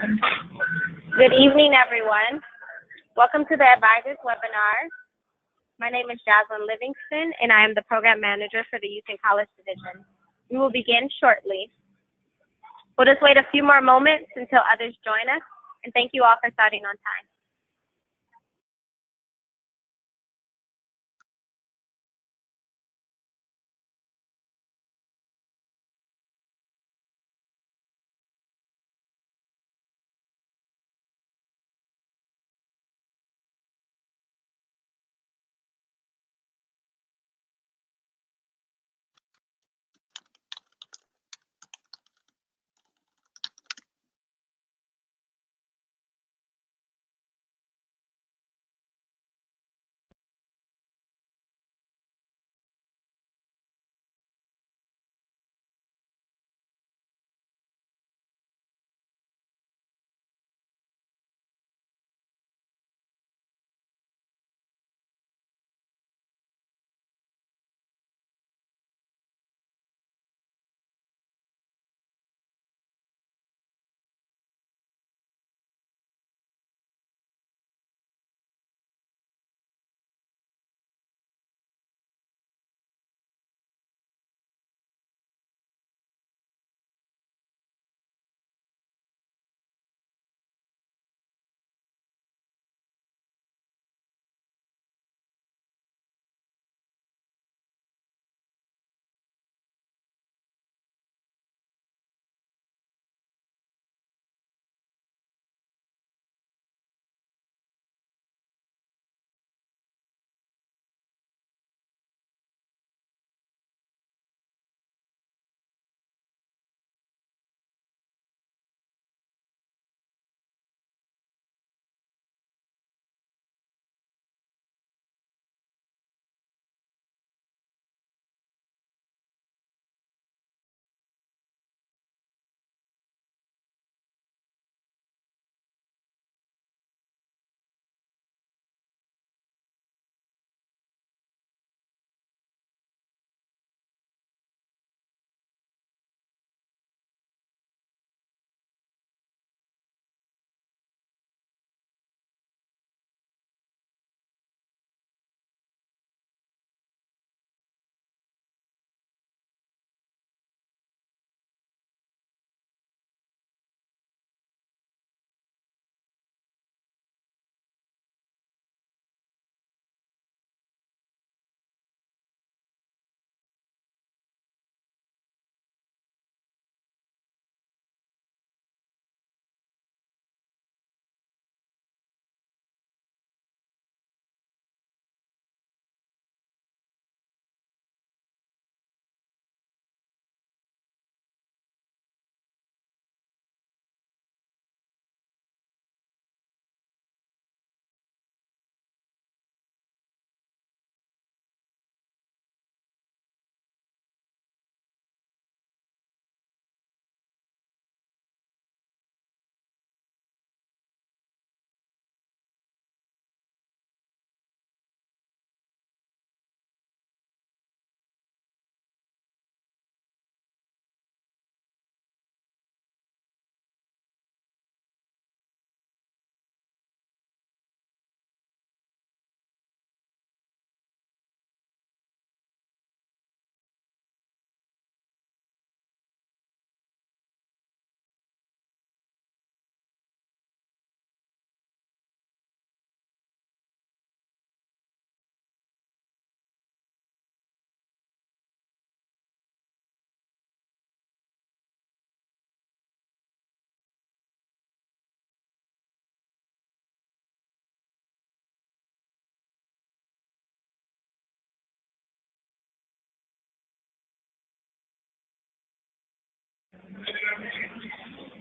Good evening, everyone. Welcome to the Advisors webinar. My name is Jaslyn Livingston, and I am the Program Manager for the Youth and College Division. We will begin shortly. We'll just wait a few more moments until others join us, and thank you all for starting on time.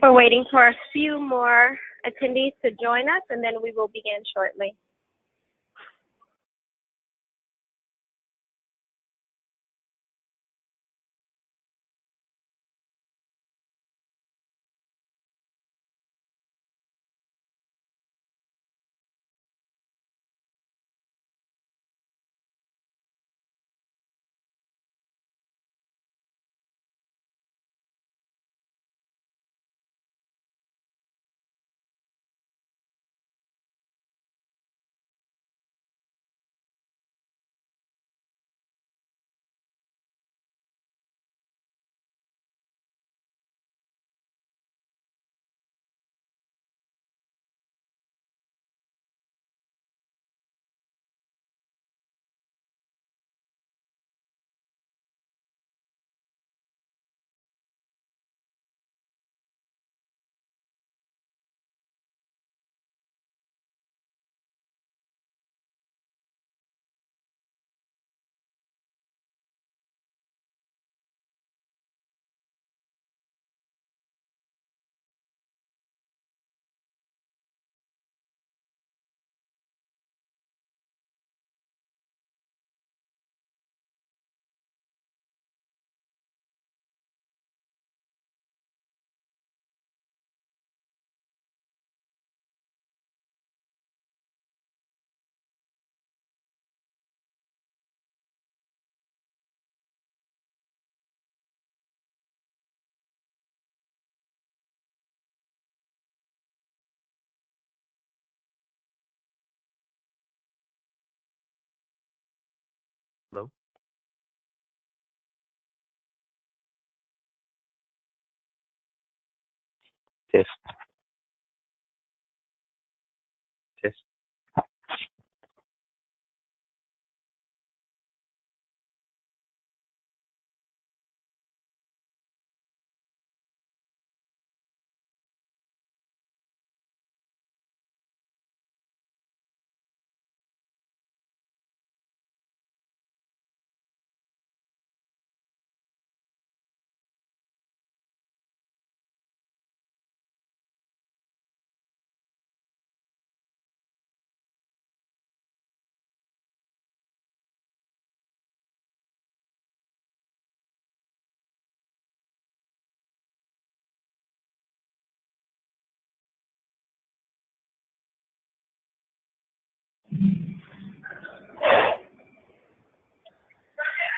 We're waiting for a few more attendees to join us, and then we will begin shortly. Test. Test.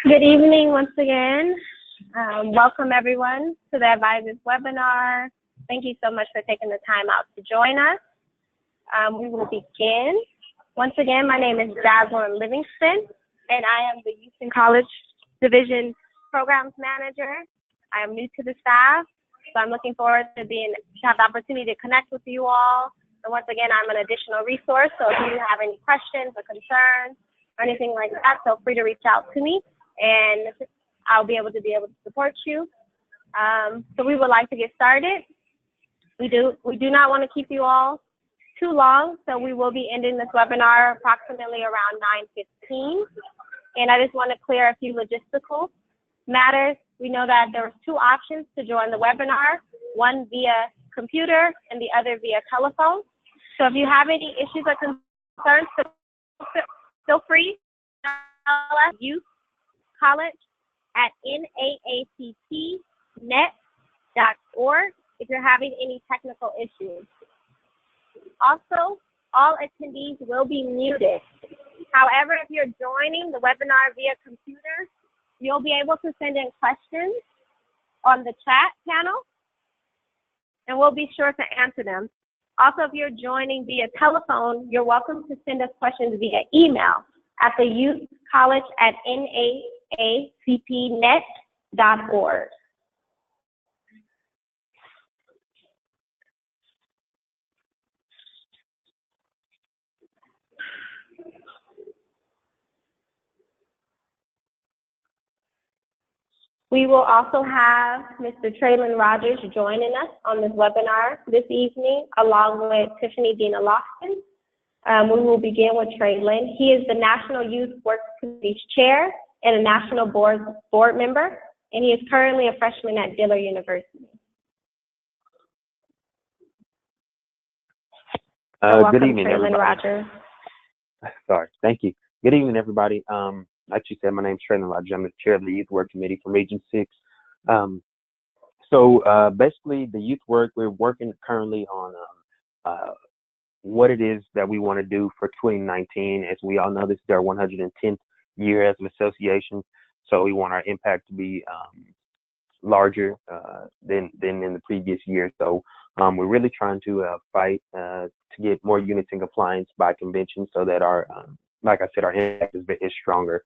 Good evening once again. Welcome everyone to the Advisors webinar. Thank you so much for taking the time out to join us. We will begin. Once again, my name is Jasmine Livingston, and I am the Youth and College Division Programs Manager. I am new to the staff, so I'm looking forward to have the opportunity to connect with you all. And once again, I'm an additional resource, so if you have any questions or concerns or anything like that, feel free to reach out to me, and I'll be able to support you. So we would like to get started. We do not want to keep you all too long, so we will be ending this webinar approximately around 9:15. And I just want to clear a few logistical matters. We know that there are two options to join the webinar, one via computer and the other via telephone. So if you have any issues or concerns, feel free to tell us Youth College at naattnet.org if you're having any technical issues. Also, all attendees will be muted. However, if you're joining the webinar via computer, you'll be able to send in questions on the chat panel, and we'll be sure to answer them. Also, if you're joining via telephone, you're welcome to send us questions via email at the youthcollege@naattnet.org. We will also have Mr. Traylon Rogers joining us on this webinar this evening, along with Tiffany Dena Loftin. We will begin with Traylon. He is the National Youth Work Committee's chair and a national board member, and he is currently a freshman at Dillard University. Good evening, Traylon everybody. Rogers. Sorry, thank you. Good evening, everybody. Like you said, my name's Traylon Rogers. I'm the chair of the Youth Work Committee for Region 6. Basically, the youth work, we're working currently on what it is that we want to do for 2019. As we all know, this is our 110th year as an association, so we want our impact to be larger than in the previous year. So we're really trying to fight to get more units in compliance by convention, so that our, like I said, our impact is stronger.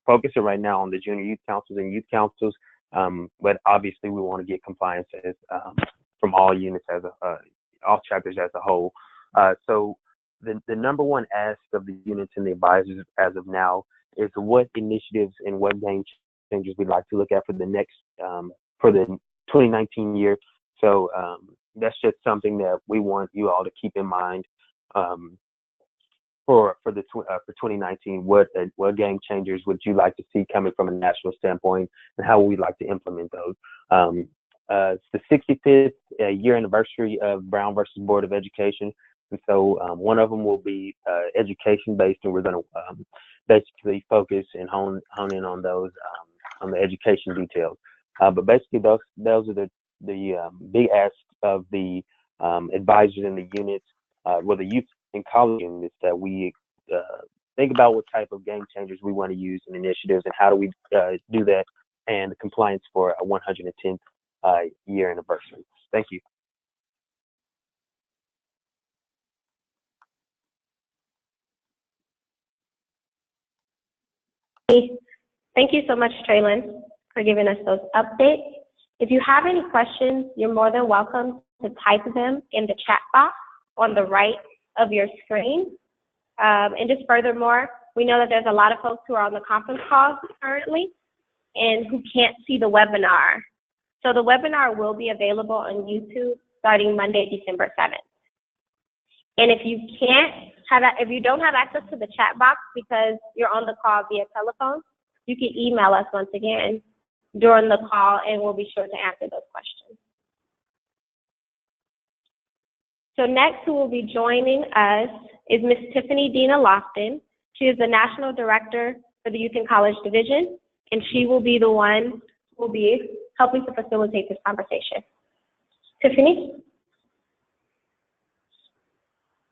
Focusing right now on the junior youth councils and youth councils, but obviously we want to get compliance from all units all chapters as a whole. So the number one ask of the units and the advisors as of now is what initiatives and what game changes we'd like to look at for the next for the 2019 year. So that's just something that we want you all to keep in mind for 2019. What game changers would you like to see coming from a national standpoint, and how would we like to implement those? It's the 65th year anniversary of Brown versus Board of Education, and so one of them will be education based, and we're going to basically focus and hone in on those on the education details. But basically, those are the big asks of the advisors in the units, the youth and college units, that we think about what type of game changers we want to use and initiatives, and how do we do that, and the compliance for a 110th year anniversary. Thank you. Thank you so much, Traylon, for giving us those updates. If you have any questions, you're more than welcome to type them in the chat box on the right of your screen. And just furthermore, we know that there's a lot of folks who are on the conference call currently and who can't see the webinar. So the webinar will be available on YouTube starting Monday, December 7th. And if you if you don't have access to the chat box because you're on the call via telephone, you can email us once again during the call and we'll be sure to answer those questions. So next who will be joining us is Ms. Tiffany Dena Loftin. She is the National Director for the Youth and College Division, and she will be the one who will be helping to facilitate this conversation. Tiffany?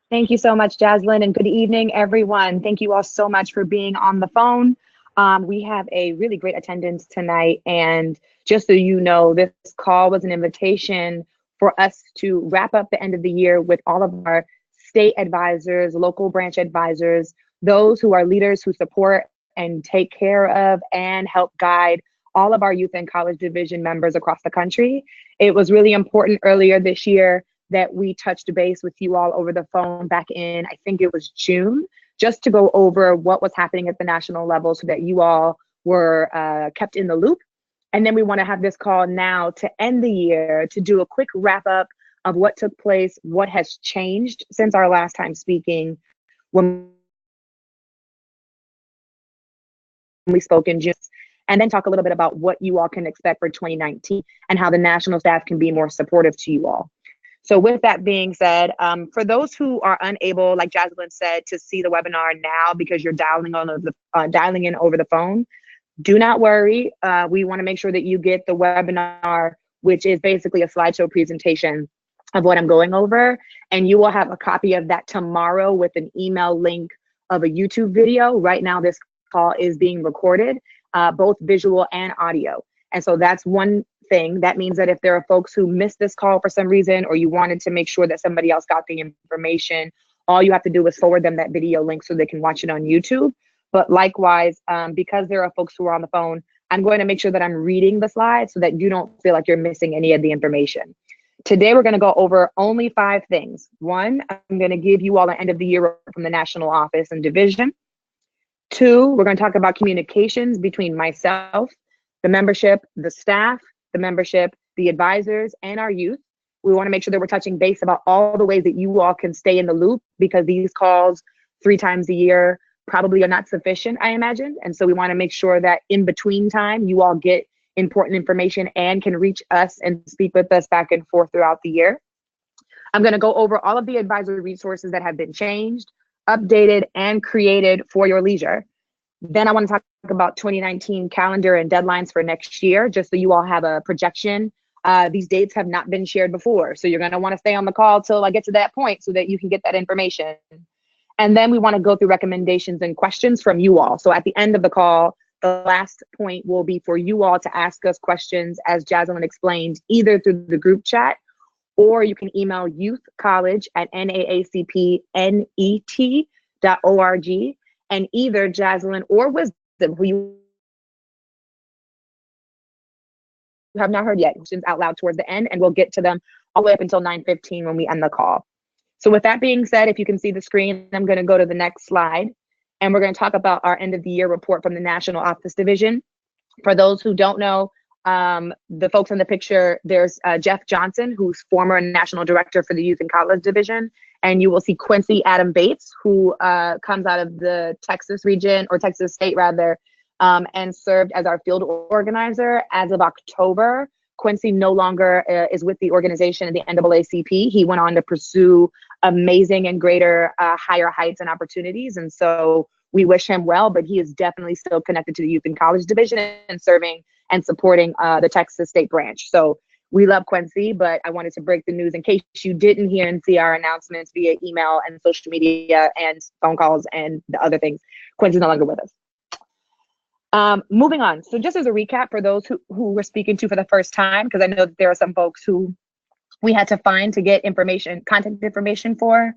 Thank you so much, Jaslyn, and good evening, everyone. Thank you all so much for being on the phone. We have a really great attendance tonight, and just so you know, this call was an invitation for us to wrap up the end of the year with all of our state advisors, local branch advisors, those who are leaders who support and take care of and help guide all of our youth and college division members across the country. It was really important earlier this year that we touched base with you all over the phone back in, I think it was June, just to go over what was happening at the national level so that you all were kept in the loop. And then we want to have this call now to end the year, to do a quick wrap up of what took place, what has changed since our last time speaking when we spoke in June, and then talk a little bit about what you all can expect for 2019 and how the national staff can be more supportive to you all. So with that being said, for those who are unable, like Jaslyn said, to see the webinar now because you're dialing in over the phone, do not worry. We want to make sure that you get the webinar, which is basically a slideshow presentation of what I'm going over. And you will have a copy of that tomorrow with an email link of a YouTube video. Right now, this call is being recorded, both visual and audio. And so that's one thing. That means that if there are folks who missed this call for some reason, or you wanted to make sure that somebody else got the information, all you have to do is forward them that video link so they can watch it on YouTube. But likewise, because there are folks who are on the phone, I'm going to make sure that I'm reading the slides so that you don't feel like you're missing any of the information. Today, we're going to go over only 5 things. 1, I'm going to give you all an end of the year report from the national office and division. 2, we're going to talk about communications between myself, the membership, the staff, the membership, the advisors, and our youth. We want to make sure that we're touching base about all the ways that you all can stay in the loop, because these calls 3 times a year probably are not sufficient, I imagine. And so we want to make sure that in between time, you all get important information and can reach us and speak with us back and forth throughout the year. I'm going to go over all of the advisory resources that have been changed, updated, and created for your leisure. Then I want to talk about 2019 calendar and deadlines for next year, just so you all have a projection. These dates have not been shared before, so you're going to want to stay on the call till I get to that point so that you can get that information. And then we want to go through recommendations and questions from you all. So at the end of the call, the last point will be for you all to ask us questions, as Jaslyn explained, either through the group chat, or you can email youthcollege@naacpnet.org, and either Jaslyn or Wisdom, who you have not heard yet, questions out loud towards the end, and we'll get to them all the way up until 9:15 when we end the call. So with that being said, if you can see the screen, I'm going to go to the next slide, and we're going to talk about our end of the year report from the National Office Division. For those who don't know, the folks in the picture, there's Jeff Johnson, who's former National Director for the Youth and College Division, and you will see Quincy Adam Bates, who comes out of the Texas region, or Texas State rather, and served as our field organizer. As of October, Quincy no longer is with the organization in the NAACP. He went on to pursue amazing and greater higher heights and opportunities. And so we wish him well, but he is definitely still connected to the Youth and College Division and serving and supporting the Texas State branch. So we love Quincy, but I wanted to break the news in case you didn't hear and see our announcements via email and social media and phone calls and the other things. Quincy's no longer with us. Moving on. So just as a recap for those who we're speaking to for the first time, because I know that there are some folks who we had to find to get information, contact information for.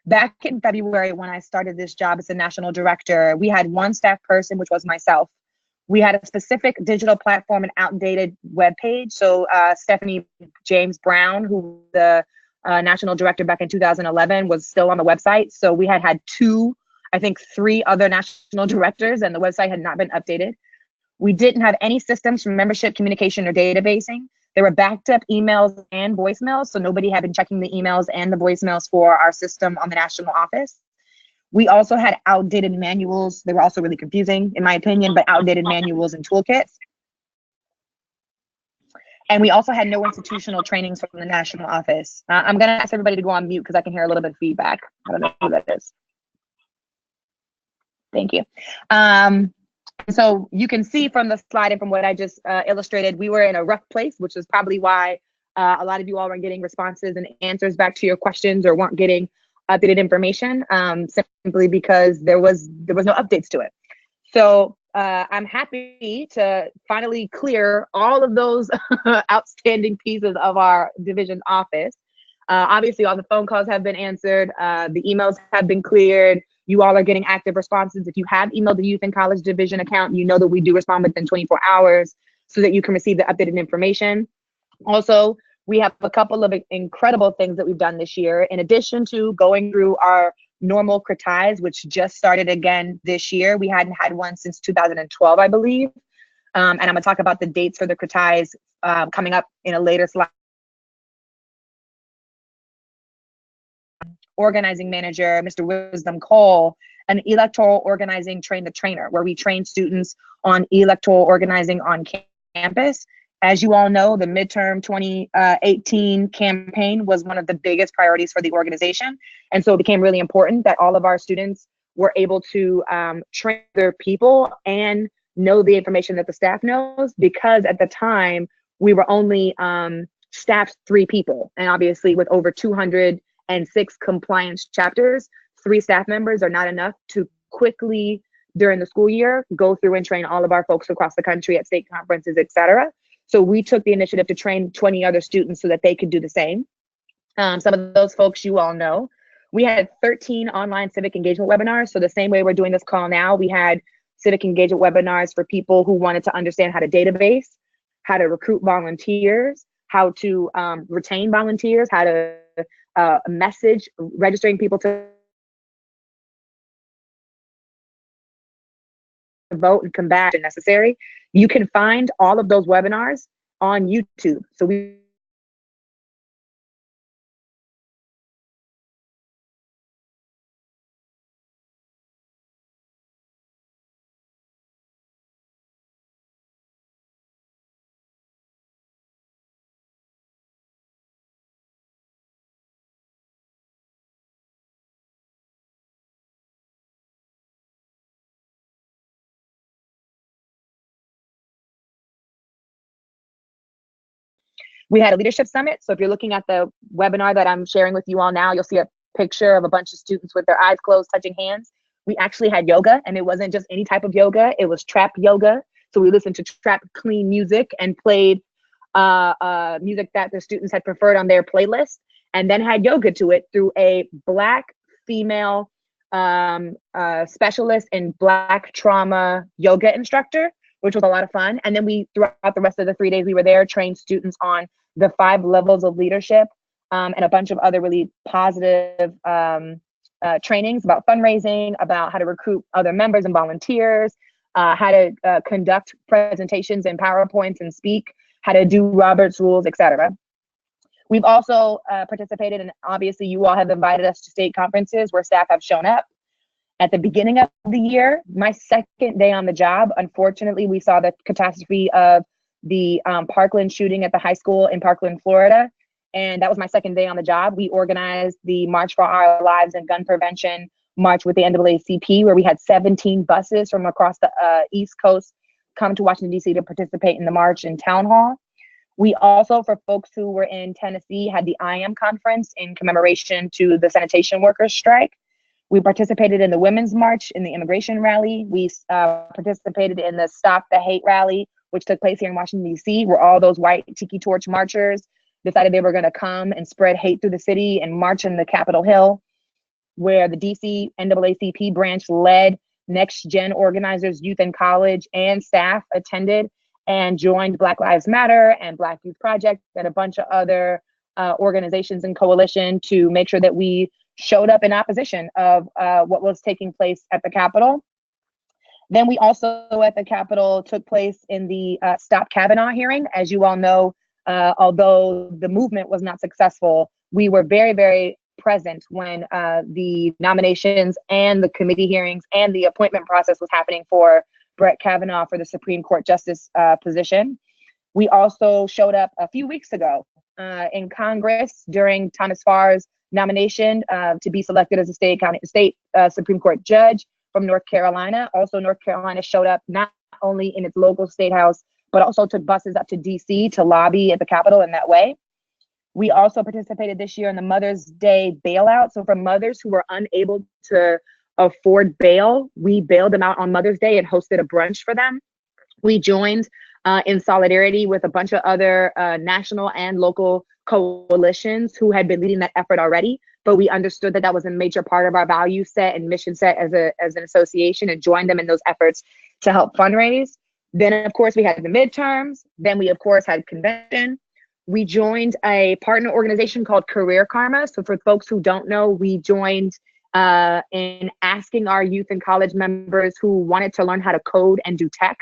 Back in February, when I started this job as a national director, we had one staff person, which was myself, We had a specific digital platform and outdated web page. So Stephanie James Brown, who the national director back in 2011, was still on the website. So we had two, I think 3 other national directors, and the website had not been updated. We didn't have any systems for membership communication or databasing. There were backed up emails and voicemails, so nobody had been checking the emails and the voicemails for our system on the national office. We also had outdated manuals. They were also really confusing, in my opinion, but outdated manuals and toolkits. And we also had no institutional trainings from the national office. I'm going to ask everybody to go on mute because I can hear a little bit of feedback. I don't know who that is. Thank you. So you can see from the slide and from what I just illustrated, we were in a rough place, which is probably why a lot of you all weren't getting responses and answers back to your questions, or weren't getting updated information, simply because there was no updates to it. So I'm happy to finally clear all of those outstanding pieces of our division office. Obviously, all the phone calls have been answered. The emails have been cleared. You all are getting active responses. If you have emailed the Youth and College Division account, you know that we do respond within 24 hours so that you can receive the updated information. Also, we have a couple of incredible things that we've done this year. In addition to going through our normal CRTIs, which just started again this year. We hadn't had one since 2012, I believe. And I'm gonna talk about the dates for the CRTIs coming up in a later slide. Organizing manager, Mr. Wisdom Cole, an electoral organizing train the trainer, where we train students on electoral organizing on campus. As you all know, the midterm 2018 campaign was one of the biggest priorities for the organization. And so it became really important that all of our students were able to train their people and know the information that the staff knows, because at the time we were only staffed 3 people. And obviously with over 206 compliance chapters, 3 staff members are not enough to quickly during the school year go through and train all of our folks across the country at state conferences, et cetera. So we took the initiative to train 20 other students so that they could do the same. Some of those folks you all know. We had 13 online civic engagement webinars. So the same way we're doing this call now, we had civic engagement webinars for people who wanted to understand how to database, how to recruit volunteers, how to retain volunteers, how to message, registering people to vote and combat if necessary. You can find all of those webinars on YouTube. So we had a leadership summit. So if you're looking at the webinar that I'm sharing with you all now, you'll see a picture of a bunch of students with their eyes closed, touching hands. We actually had yoga, and it wasn't just any type of yoga, it was trap yoga. So we listened to trap clean music and played music that the students had preferred on their playlist, and then had yoga to it through a Black female specialist in Black trauma yoga instructor, which was a lot of fun. And then we, throughout the rest of the 3 days we were there, trained students on the 5 levels of leadership, and a bunch of other really positive trainings about fundraising, about how to recruit other members and volunteers, how to conduct presentations in PowerPoints and speak, how to do Robert's rules, etc. We've also participated in, obviously you all have invited us to state conferences where staff have shown up. At the beginning of the year, my second day on the job, unfortunately, we saw the catastrophe of the Parkland shooting at the high school in Parkland, Florida. And that was my second day on the job. We organized the March for Our Lives and Gun Prevention March with the NAACP, where we had 17 buses from across the East Coast come to Washington, D.C. to participate in the march in Town Hall. We also, for folks who were in Tennessee, had the I Am conference in commemoration to the sanitation workers strike. We participated in the Women's March, in the immigration rally. We participated in the Stop the Hate rally, which took place here in Washington, D.C., where all those white tiki torch marchers decided they were going to come and spread hate through the city and march in the Capitol Hill, where the D.C. NAACP branch led Next Gen organizers, youth and college and staff attended and joined Black Lives Matter and Black Youth Project and a bunch of other organizations and coalition to make sure that we showed up in opposition of what was taking place at the Capitol. Then we also at the Capitol took place in the Stop Kavanaugh hearing. As you all know, although the movement was not successful, we were very, very present when the nominations and the committee hearings and the appointment process was happening for Brett Kavanaugh for the Supreme Court Justice position. We also showed up a few weeks ago in Congress during Thomas Farr's nomination to be selected as a state Supreme Court judge from North Carolina. Also, North Carolina showed up not only in its local state house, but also took buses up to DC to lobby at the Capitol in that way. We also participated this year in the Mother's Day bailout. So for mothers who were unable to afford bail, we bailed them out on Mother's Day and hosted a brunch for them. We joined in solidarity with a bunch of other national and local coalitions who had been leading that effort already, but we understood that that was a major part of our value set and mission set as an association, and joined them in those efforts to help fundraise. Then, of course, we had the midterms. Then we, of course, had convention. We joined a partner organization called Career Karma. So for folks who don't know, we joined in asking our youth and college members who wanted to learn how to code and do tech,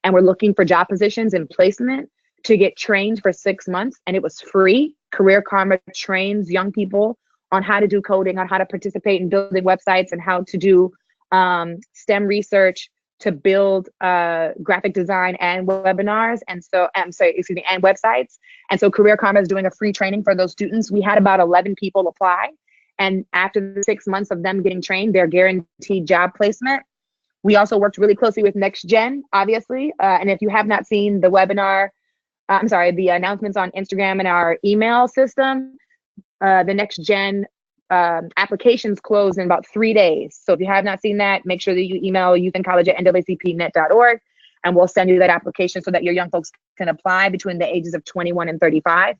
and were looking for job positions and placement, to get trained for 6 months, and it was free. Career Karma trains young people on how to do coding, on how to participate in building websites, and how to do STEM research to build graphic design and webinars, and websites. And so Career Karma is doing a free training for those students. We had about 11 people apply, and after the 6 months of them getting trained, they're guaranteed job placement. We also worked really closely with Next Gen, obviously, and if you have not seen the webinar, the announcements on Instagram and our email system, the Next Gen applications close in about 3 days. So if you have not seen that, make sure that you email youthandcollege@naacpnet.org, and we'll send you that application so that your young folks can apply between the ages of 21 and 35.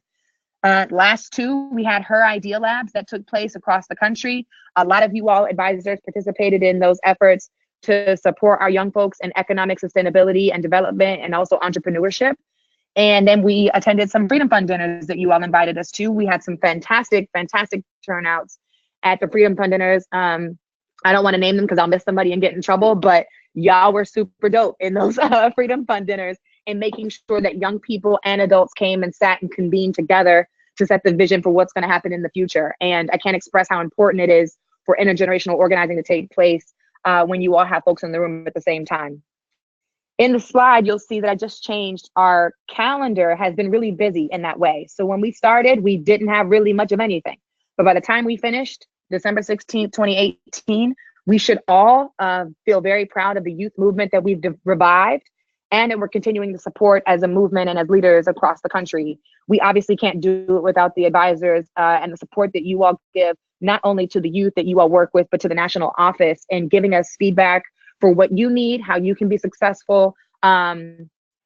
Last two, we had Her Idea Labs that took place across the country. A lot of you all advisors participated in those efforts to support our young folks in economic sustainability and development, and also entrepreneurship. And then we attended some Freedom Fund dinners that you all invited us to. We had some fantastic, fantastic turnouts at the Freedom Fund dinners. I don't want to name them because I'll miss somebody and get in trouble, but y'all were super dope in those Freedom Fund dinners, and making sure that young people and adults came and sat and convened together to set the vision for what's going to happen in the future. And I can't express how important it is for intergenerational organizing to take place when you all have folks in the room at the same time. In the slide, you'll see that I just changed. Our calendar has been really busy in that way. So when we started, we didn't have really much of anything. But by the time we finished, December 16th, 2018, we should all feel very proud of the youth movement that we've revived, and that we're continuing to support as a movement and as leaders across the country. We obviously can't do it without the advisors and the support that you all give, not only to the youth that you all work with, but to the national office, and giving us feedback for what you need, how you can be successful. I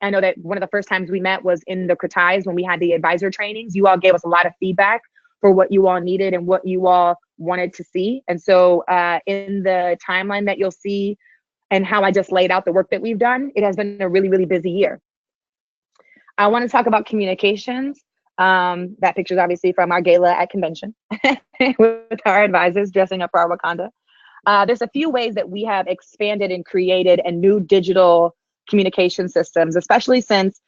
know that one of the first times we met was in the Kratais when we had the advisor trainings. You all gave us a lot of feedback for what you all needed and what you all wanted to see. And so in the timeline that you'll see and how I just laid out the work that we've done, it has been a really, really busy year. I want to talk about communications. That picture is obviously from our gala at convention with our advisors dressing up for our Wakanda. There's a few ways that we have expanded and created a new digital communication systems, especially since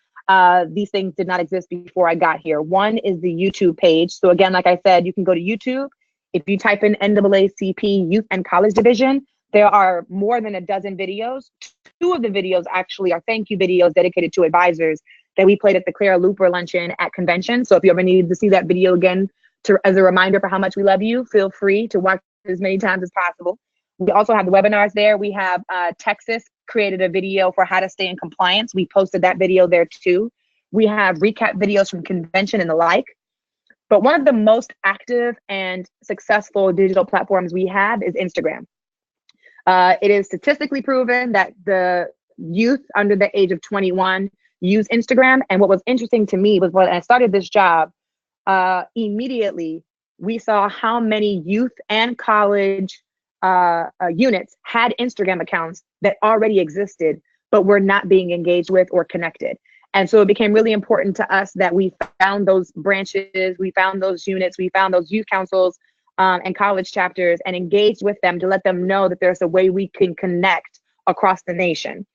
these things did not exist before I got here. One is the YouTube page. So again, like I said, you can go to YouTube. If you type in NAACP Youth and College Division, there are more than a dozen videos. Two of the videos actually are thank you videos dedicated to advisors that we played at the Clara Looper luncheon at convention. So if you ever need to see that video again as a reminder for how much we love you, feel free to watch as many times as possible. We also have the webinars there. We have Texas created a video for how to stay in compliance. We posted that video there too. We have recap videos from convention and the like. But one of the most active and successful digital platforms we have is Instagram. It is statistically proven that the youth under the age of 21 use Instagram. And what was interesting to me was when I started this job, immediately we saw how many youth and college units had Instagram accounts that already existed, but were not being engaged with or connected. And so it became really important to us that we found those branches, we found those units, we found those youth councils and college chapters and engaged with them to let them know that there's a way we can connect across the nation.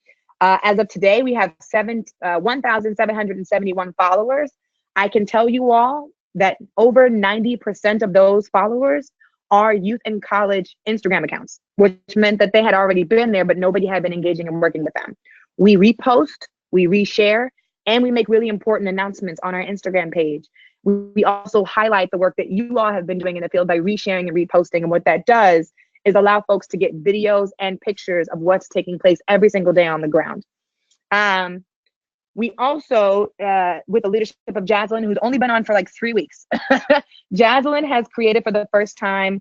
As of today, we have 1,771 followers. I can tell you all that over 90% of those followers are youth and college Instagram accounts, which meant that they had already been there, but nobody had been engaging and working with them. We repost, we reshare, and we make really important announcements on our Instagram page. We also highlight the work that you all have been doing in the field by resharing and reposting. And what that does is allow folks to get videos and pictures of what's taking place every single day on the ground. We also, with the leadership of Jaslyn, who's only been on for like 3 weeks, Jaslyn has created for the first time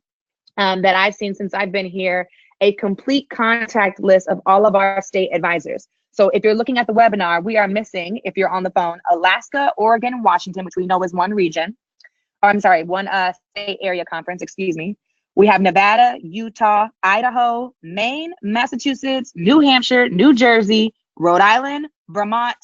that I've seen since I've been here, a complete contact list of all of our state advisors. So if you're looking at the webinar, we are missing, if you're on the phone, Alaska, Oregon, and Washington, which we know is one region. Or I'm sorry, one state area conference, excuse me. We have Nevada, Utah, Idaho, Maine, Massachusetts, New Hampshire, New Jersey, Rhode Island, Vermont,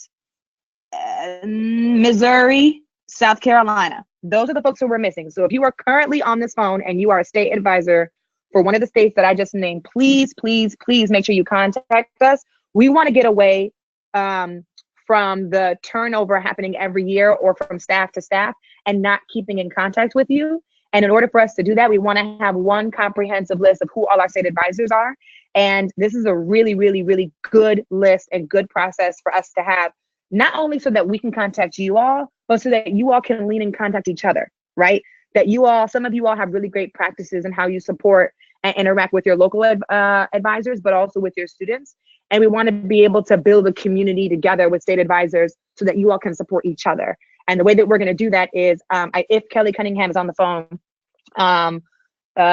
Missouri, South Carolina. Those are the folks who we're missing. So if you are currently on this phone and you are a state advisor for one of the states that I just named, please, please, please make sure you contact us. We want to get away from the turnover happening every year or from staff to staff and not keeping in contact with you. And in order for us to do that, we want to have one comprehensive list of who all our state advisors are. And this is a really, really, really good list and good process for us to have, not only so that we can contact you all, but so that you all can lean and contact each other, right? That you all, some of you all have really great practices in how you support and interact with your local advisors, but also with your students. And we want to be able to build a community together with state advisors so that you all can support each other. And the way that we're going to do that is, if Kelly Cunningham is on the phone,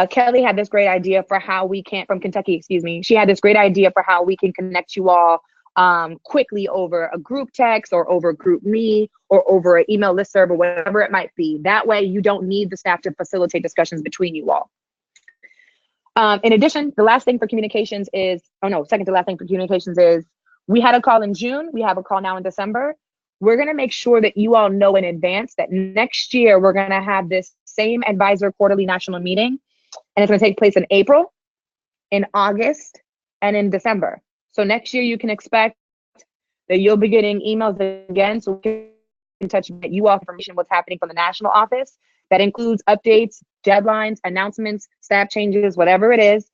Kelly had this great idea for how we can, from Kentucky, excuse me. She had this great idea for how we can connect you all quickly over a group text or over group me or over an email listserv or whatever it might be. That way you don't need the staff to facilitate discussions between you all. In addition, the last thing for communications is, second to last thing for communications is, we had a call in June, we have a call now in December. We're gonna make sure that you all know in advance that next year we're gonna have this same advisor quarterly national meeting, and it's gonna take place in April, in August, and in December. So next year you can expect that you'll be getting emails again, so we can touch you all information what's happening from the national office. That includes updates, deadlines, announcements, staff changes, whatever it is,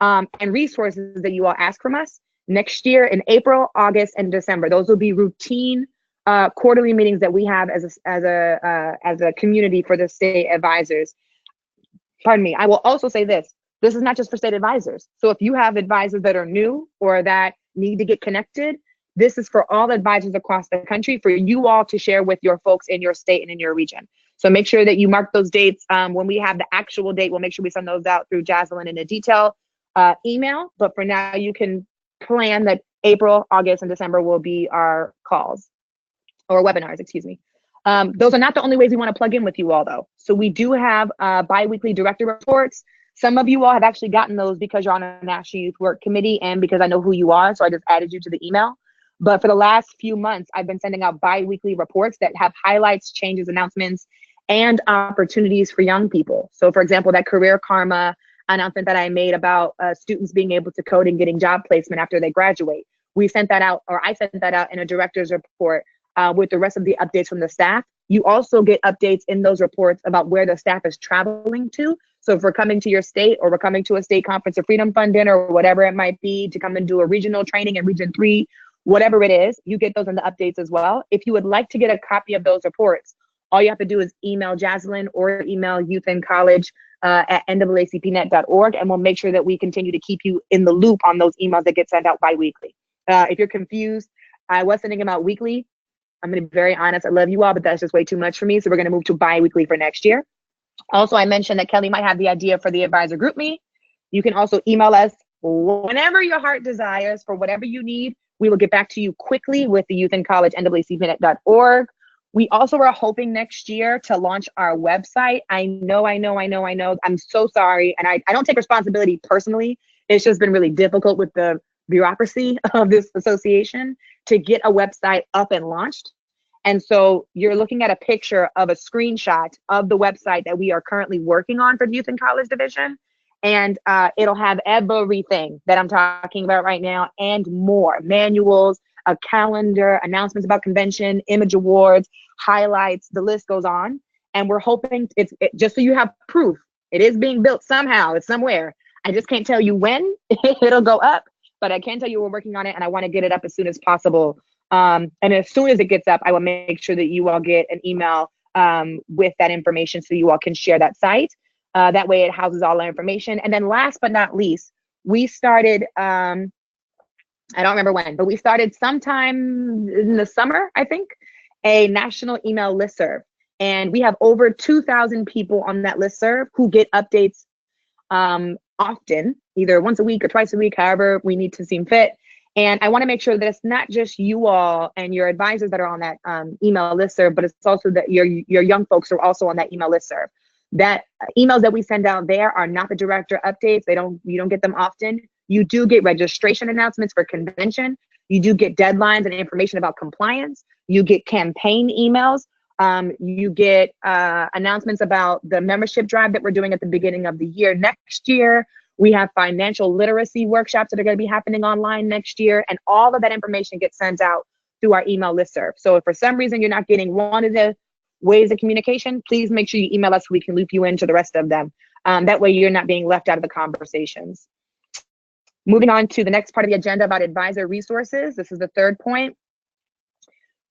and resources that you all ask from us next year in April, August, and December. Those will be routine quarterly meetings that we have as a community for the state advisors. Pardon me. I will also say this. This is not just for state advisors. So if you have advisors that are new or that need to get connected, this is for all advisors across the country for you all to share with your folks in your state and in your region. So make sure that you mark those dates. When we have the actual date, we'll make sure we send those out through Jaslyn in a detail email. But for now, you can plan that April, August, and December will be our calls or webinars, excuse me. Those are not the only ways we want to plug in with you all, though. So we do have bi-weekly director reports. Some of you all have actually gotten those because you're on a National Youth Work Committee and because I know who you are, so I just added you to the email. But for the last few months, I've been sending out bi-weekly reports that have highlights, changes, announcements, and opportunities for young people. So for example, that Career Karma announcement that I made about students being able to code and getting job placement after they graduate. We sent that out, or I sent that out in a director's report with the rest of the updates from the staff. You also get updates in those reports about where the staff is traveling to. So if we're coming to your state or we're coming to a state conference or Freedom Fund dinner or whatever it might be to come and do a regional training in Region 3, whatever it is, you get those in the updates as well. If you would like to get a copy of those reports, all you have to do is email Jaslyn or email youth and college at naacpnet.org, and we'll make sure that we continue to keep you in the loop on those emails that get sent out bi-weekly. If you're confused, I was sending them out weekly. I'm going to be very honest. I love you all, but that's just way too much for me. So we're going to move to bi-weekly for next year. Also, I mentioned that Kelly might have the idea for the advisor group me. You can also email us whenever your heart desires for whatever you need. We will get back to you quickly with the youth and college NAACPnet.org. We also are hoping next year to launch our website. I know. I'm so sorry. And I don't take responsibility personally. It's just been really difficult with the bureaucracy of this association to get a website up and launched. And so you're looking at a picture of a screenshot of the website that we are currently working on for the Youth and College Division. And it'll have everything that I'm talking about right now and more: manuals, a calendar, announcements about convention, image awards, highlights, the list goes on. And we're hoping just so you have proof, it is being built somehow, it's somewhere. I just can't tell you when it'll go up, but I can tell you we're working on it, and I want to get it up as soon as possible. And as soon as it gets up, I will make sure that you all get an email with that information so you all can share that site. That way it houses all our information. And then last but not least, we started, I don't remember when, but we started sometime in the summer, I think, a national email listserv. And we have over 2,000 people on that listserv who get updates often, either once a week or twice a week, however we need to seem fit. And I want to make sure that it's not just you all and your advisors that are on that email listserv, but it's also that your young folks are also on that email listserv. That emails that we send out there are not the director updates. You don't get them often. You do get registration announcements for convention. You do get deadlines and information about compliance. You get campaign emails. You get announcements about the membership drive that we're doing at the beginning of the year. Next year, we have financial literacy workshops that are going to be happening online next year. And all of that information gets sent out through our email listserv. So if for some reason you're not getting one of the ways of communication, please make sure you email us so we can loop you into the rest of them. That way you're not being left out of the conversations. Moving on to the next part of the agenda about advisor resources. This is the third point.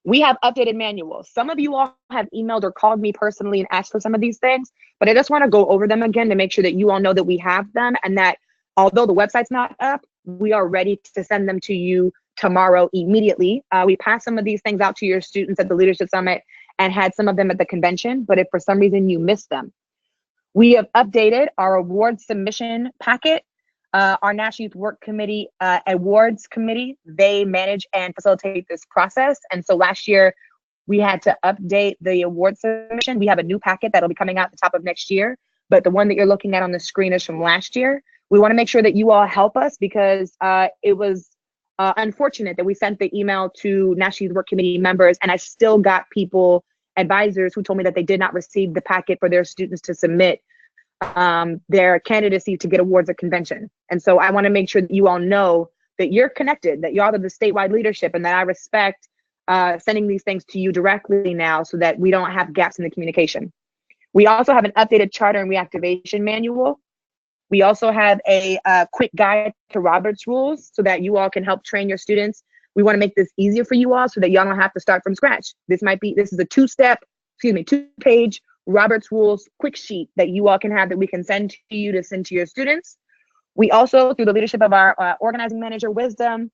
We have updated manuals. Some of you all have emailed or called me personally and asked for some of these things, but I just want to go over them again to make sure that you all know that we have them, and that although the website's not up, we are ready to send them to you tomorrow immediately. We passed some of these things out to your students at the Leadership Summit and had some of them at the convention, but if for some reason you missed them, we have updated our award submission packet. Our National Youth Work Committee Awards Committee, they manage and facilitate this process. And so last year, we had to update the award submission. We have a new packet that'll be coming out at the top of next year, but the one that you're looking at on the screen is from last year. We want to make sure that you all help us because it was unfortunate that we sent the email to National Youth Work Committee members, and I still got advisors who told me that they did not receive the packet for their students to submit their candidacy to get awards at convention. And so I want to make sure that you all know that you're connected, that y'all are the statewide leadership, and that I respect sending these things to you directly now so that we don't have gaps in the communication. We also have an updated charter and reactivation manual. We also have a quick guide to Robert's rules so that you all can help train your students. We want to make this easier for you all so that y'all don't have to start from scratch. This is a two-page Robert's Rules quick sheet that you all can have that we can send to you to send to your students. We also, through the leadership of our organizing manager, Wisdom,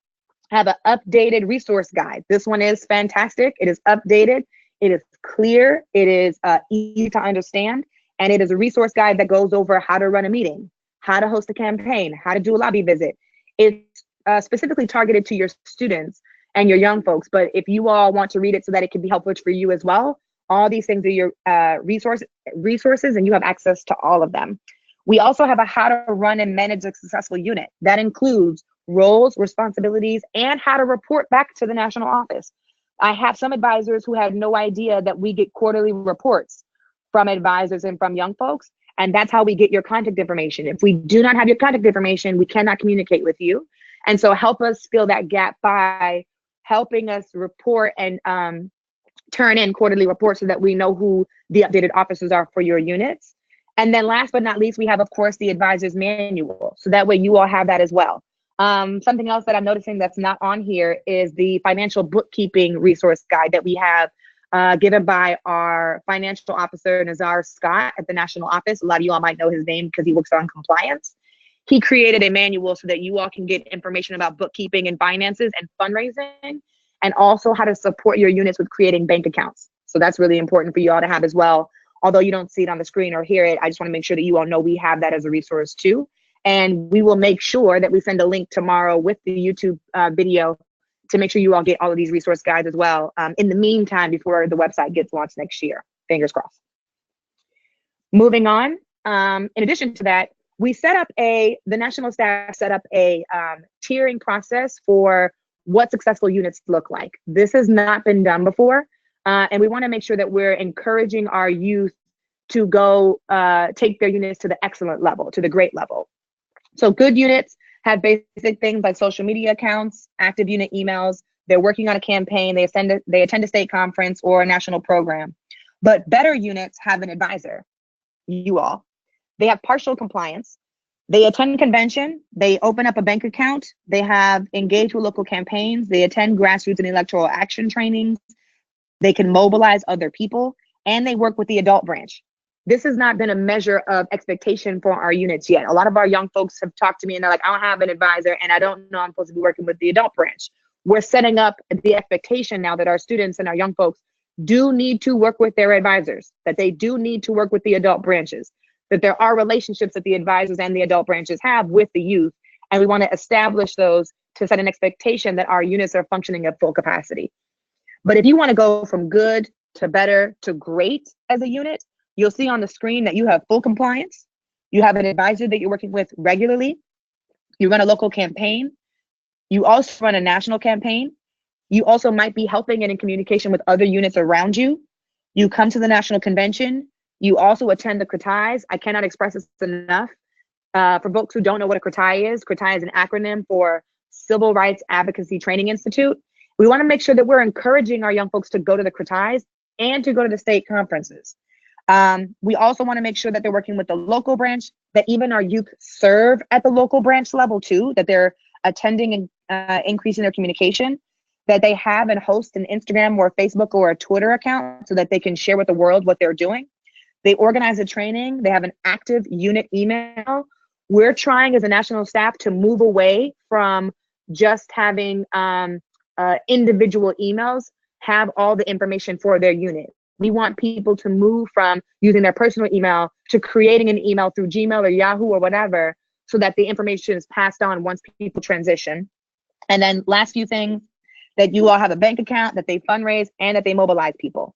have an updated resource guide. This one is fantastic. It is updated. It is clear. It is easy to understand. And it is a resource guide that goes over how to run a meeting, how to host a campaign, how to do a lobby visit. It's specifically targeted to your students and your young folks. But if you all want to read it so that it can be helpful for you as well, all these things are your resources, and you have access to all of them. We also have a how to run and manage a successful unit. That includes roles, responsibilities, and how to report back to the national office. I have some advisors who had no idea that we get quarterly reports from advisors and from young folks, and that's how we get your contact information. If we do not have your contact information, we cannot communicate with you. And so help us fill that gap by helping us report and turn in quarterly reports so that we know who the updated officers are for your units. And then last but not least, we have, of course, the advisor's manual. So that way you all have that as well. Something else that I'm noticing that's not on here is the financial bookkeeping resource guide that we have given by our financial officer, Nazar Scott, at the national office. A lot of you all might know his name because he works on compliance. He created a manual so that you all can get information about bookkeeping and finances and fundraising, and also how to support your units with creating bank accounts. So that's really important for you all to have as well. Although you don't see it on the screen or hear it, I just want to make sure that you all know we have that as a resource too. And we will make sure that we send a link tomorrow with the YouTube video to make sure you all get all of these resource guides as well in the meantime before the website gets launched next year. Fingers crossed. Moving on, in addition to that, the national staff set up a tiering process for what successful units look like. This has not been done before, and we want to make sure that we're encouraging our youth to go take their units to the excellent level, to the great level. So good units have basic things like social media accounts, active unit emails, they're working on a campaign, they attend a state conference or a national program. But better units have an advisor, you all. They have partial compliance, they attend convention, they open up a bank account, they have engaged with local campaigns, they attend grassroots and electoral action trainings, they can mobilize other people, and they work with the adult branch. This has not been a measure of expectation for our units yet. A lot of our young folks have talked to me and they're like, I don't have an advisor and I don't know I'm supposed to be working with the adult branch. We're setting up the expectation now that our students and our young folks do need to work with their advisors, that they do need to work with the adult branches, that there are relationships that the advisors and the adult branches have with the youth. And we want to establish those to set an expectation that our units are functioning at full capacity. But if you want to go from good to better to great as a unit, you'll see on the screen that you have full compliance, you have an advisor that you're working with regularly, you run a local campaign, you also run a national campaign, you also might be helping and in communication with other units around you, you come to the national convention, you also attend the CRTIs. I cannot express this enough. For folks who don't know what a CRTI is an acronym for Civil Rights Advocacy Training Institute. We want to make sure that we're encouraging our young folks to go to the CRTIs and to go to the state conferences. We also want to make sure that they're working with the local branch, that even our youth serve at the local branch level too, that they're attending and increasing their communication, that they have and host an Instagram or Facebook or a Twitter account so that they can share with the world what they're doing. They organize a training, they have an active unit email. We're trying as a national staff to move away from just having individual emails have all the information for their unit. We want people to move from using their personal email to creating an email through Gmail or Yahoo or whatever, so that the information is passed on once people transition. And then last few things, that you all have a bank account, that they fundraise, and that they mobilize people.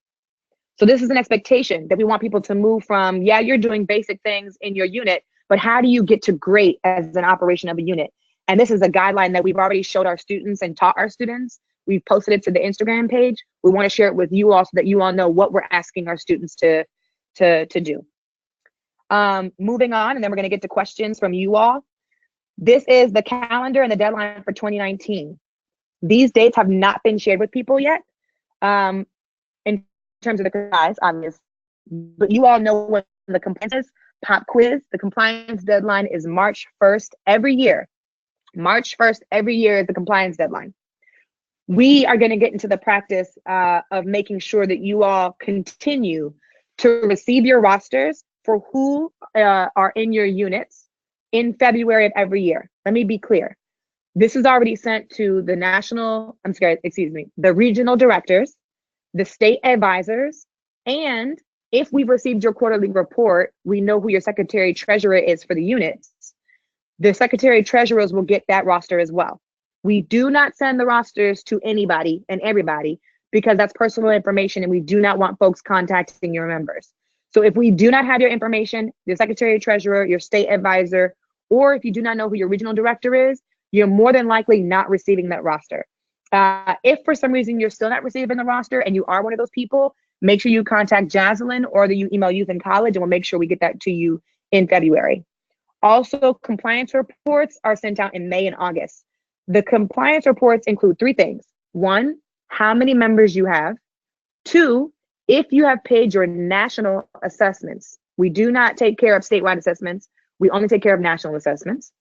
So this is an expectation that we want people to move from, yeah, you're doing basic things in your unit, but how do you get to great as an operation of a unit? And this is a guideline that we've already showed our students and taught our students. We've posted it to the Instagram page. We want to share it with you all so that you all know what we're asking our students to do. Moving on, and then we're going to get to questions from you all. This is the calendar and the deadline for 2019. These dates have not been shared with people yet in terms of the CRTIs, obviously. But you all know when the compliance is. Pop quiz, the compliance deadline is March 1st every year. March 1st every year is the compliance deadline. We are going to get into the practice of making sure that you all continue to receive your rosters for who are in your units in February of every year. Let me be clear. This is already sent to the the regional directors, the state advisors, and if we've received your quarterly report, we know who your secretary treasurer is for the units. The secretary treasurers will get that roster as well. We do not send the rosters to anybody and everybody because that's personal information and we do not want folks contacting your members. So if we do not have your information, your secretary treasurer, your state advisor, or if you do not know who your regional director is, you're more than likely not receiving that roster. If for some reason you're still not receiving the roster and you are one of those people, make sure you contact Jaslyn or that you email Youth in College and we'll make sure we get that to you in February. Also, compliance reports are sent out in May and August. The compliance reports include three things. One, how many members you have. Two, if you have paid your national assessments. We do not take care of statewide assessments. We only take care of national assessments.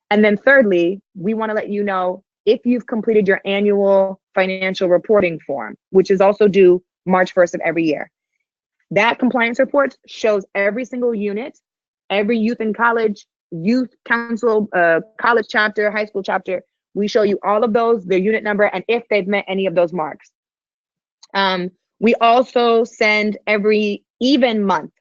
And then thirdly, we want to let you know if you've completed your annual financial reporting form, which is also due March 1st of every year. That compliance report shows every single unit, every Youth in College, youth council, college chapter, high school chapter. We show you all of those, their unit number, and if they've met any of those marks. We also send every even month.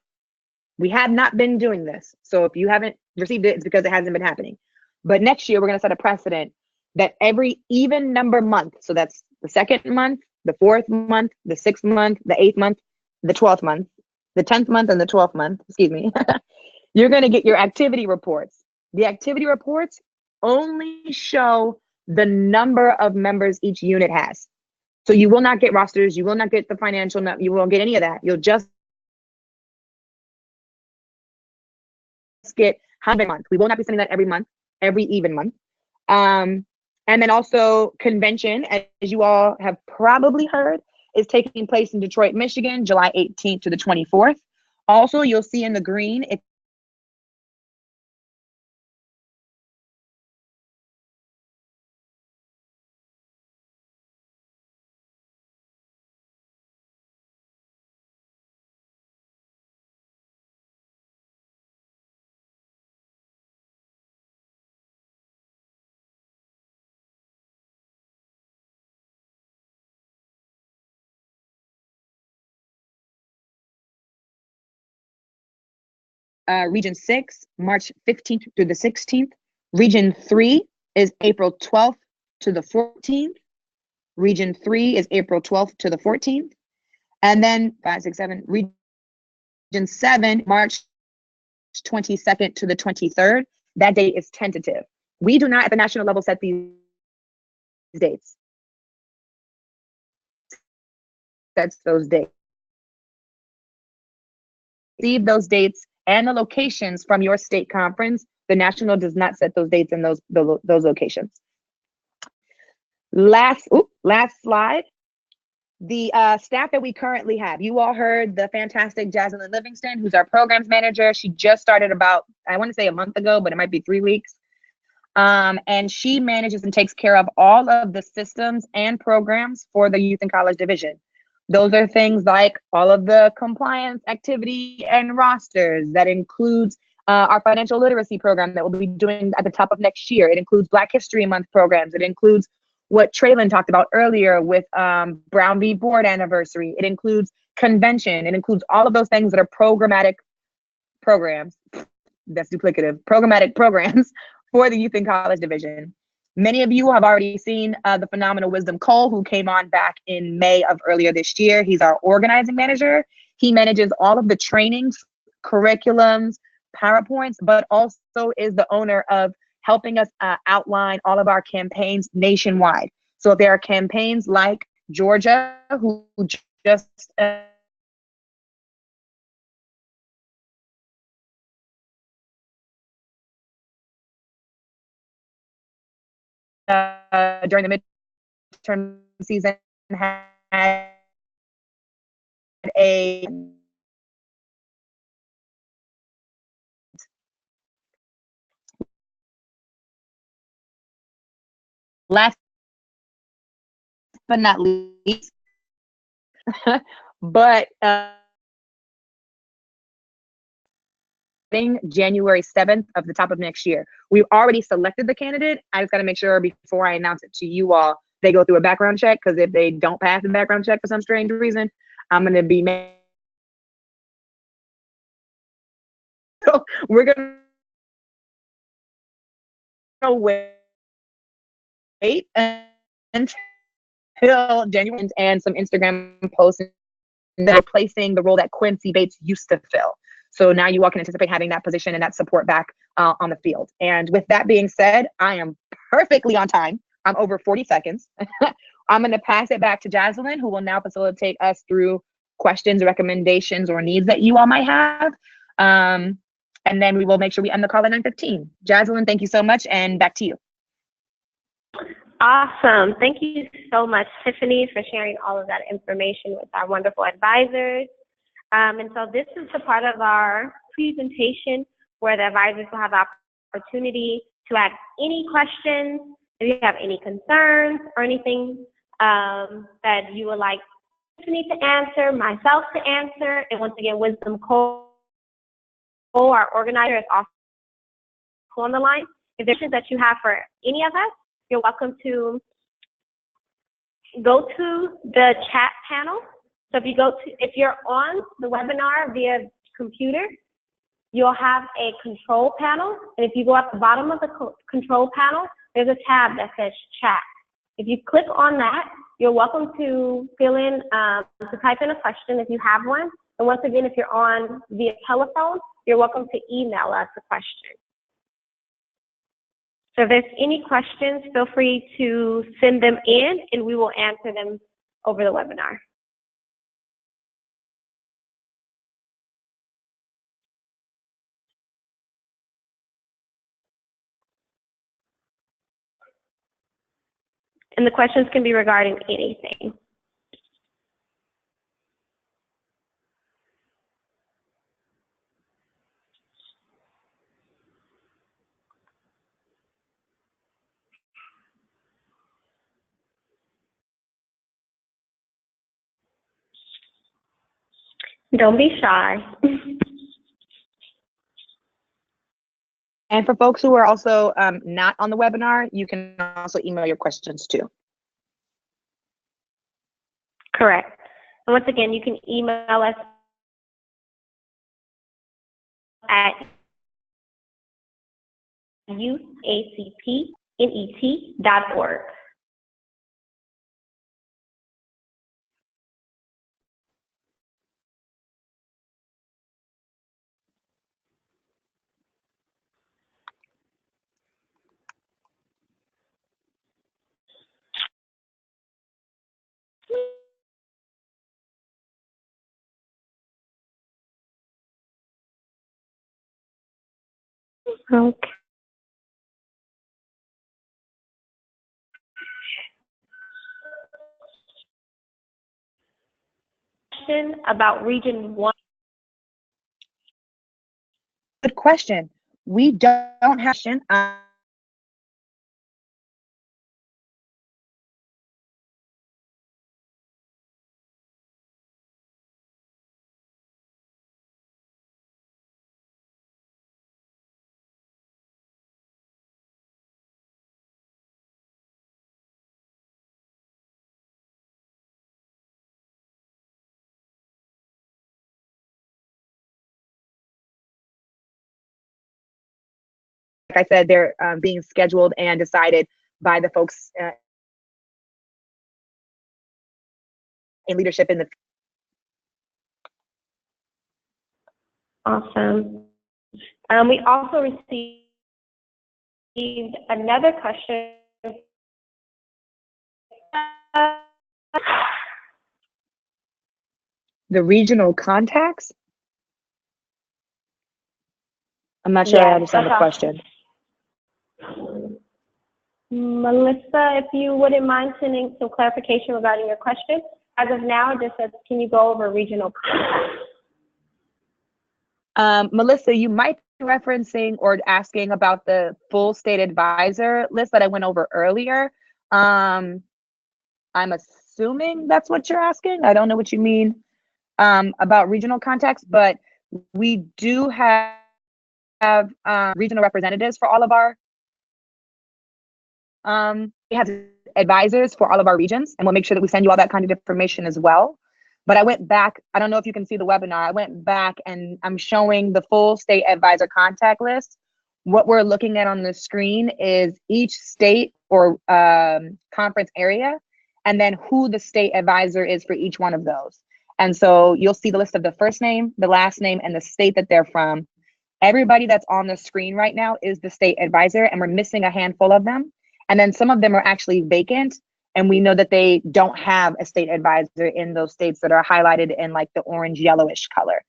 We have not been doing this. So if you haven't received it, it's because it hasn't been happening. But next year, we're going to set a precedent that every even number month, so that's the second month, the fourth month, the sixth month, the eighth month, the 12th month, the 10th month, and the 12th month, excuse me, you're going to get your activity reports. The activity reports only show the number of members each unit has. So you will not get rosters, you will not get the financial, you won't get any of that. You'll just get how many months. We will not be sending that every month, every even month. And then also convention, as you all have probably heard, is taking place in Detroit, Michigan, July 18th to the 24th. Also, you'll see in the green, Region 6, March 15th through the 16th. Region 3 is April 12th to the 14th. Region 3 is April 12th to the 14th. And then 5, 6, 7, Region 7, March 22nd to the 23rd. That date is tentative. We do not at the national level set these dates. Sets those dates. Receive those dates and the locations from your state conference. The national does not set those dates and those locations. Last slide. The staff that we currently have. You all heard the fantastic Jaslyn Livingston, who's our programs manager. She just started about, I want to say a month ago, but it might be 3 weeks. And she manages and takes care of all of the systems and programs for the Youth and College Division. Those are things like all of the compliance activity and rosters. That includes our financial literacy program that we'll be doing at the top of next year. It includes Black History Month programs. It includes what Traylon talked about earlier with Brown v. Board anniversary. It includes convention. It includes all of those things that are programmatic programs. That's duplicative. Programmatic programs for the Youth and College Division. Many of you have already seen the phenomenal Wisdom Cole, who came on back in May of earlier this year. He's our organizing manager. He manages all of the trainings, curriculums, PowerPoints, but also is the owner of helping us outline all of our campaigns nationwide. So there are campaigns like Georgia, who just during the midterm season had a last but not least, but January 7th of the top of next year. We've already selected the candidate. I just got to make sure before I announce it to you all, they go through a background check, because if they don't pass the background check for some strange reason, I'm going to be mad. So we're going to wait until January and some Instagram posts that are replacing the role that Quincy Bates used to fill. So now you all can anticipate having that position and that support back on the field. And with that being said, I am perfectly on time. I'm over 40 seconds. I'm going to pass it back to Jaslyn, who will now facilitate us through questions, recommendations, or needs that you all might have. And then we will make sure we end the call at 9:15. Jaslyn, thank you so much, and back to you. Awesome. Thank you so much, Tiffany, for sharing all of that information with our wonderful advisors. And so this is the part of our presentation where the advisors will have the opportunity to ask any questions, if you have any concerns or anything that you would like Tiffany to answer, myself to answer. And once again, Wisdom Cole, our organizer, is also on the line. If there's questions that you have for any of us, you're welcome to go to the chat panel. So if you're on the webinar via computer, you'll have a control panel. And if you go at the bottom of the control panel, there's a tab that says chat. If you click on that, you're welcome to to type in a question if you have one. And once again, if you're on via telephone, you're welcome to email us a question. So if there's any questions, feel free to send them in and we will answer them over the webinar. And the questions can be regarding anything. Don't be shy. And for folks who are also not on the webinar, you can also email your questions too. Correct. And once again, you can email us at youthacpnet.org. Okay. Question about Region 1. Good question. We don't have like I said, they're being scheduled and decided by the folks in leadership in the. Awesome. We also received another question. The regional contacts? I'm not sure Yes, I understand the okay. question. Melissa, if you wouldn't mind sending some clarification regarding your question. As of now, it just says, can you go over regional contacts? Melissa, you might be referencing or asking about the full state advisor list that I went over earlier. I'm assuming that's what you're asking. I don't know what you mean about regional contacts, but we do have regional representatives for all of our we have advisors for all of our regions, and we'll make sure that we send you all that kind of information as well. But I went back, I don't know if you can see the webinar, I went back and I'm showing the full state advisor contact list. What we're looking at on the screen is each state or conference area, and then who the state advisor is for each one of those. And so you'll see the list of the first name, the last name, and the state that they're from. Everybody that's on the screen right now is the state advisor, and we're missing a handful of them. And then some of them are actually vacant, and we know that they don't have a state advisor in those states that are highlighted in like the orange yellowish color.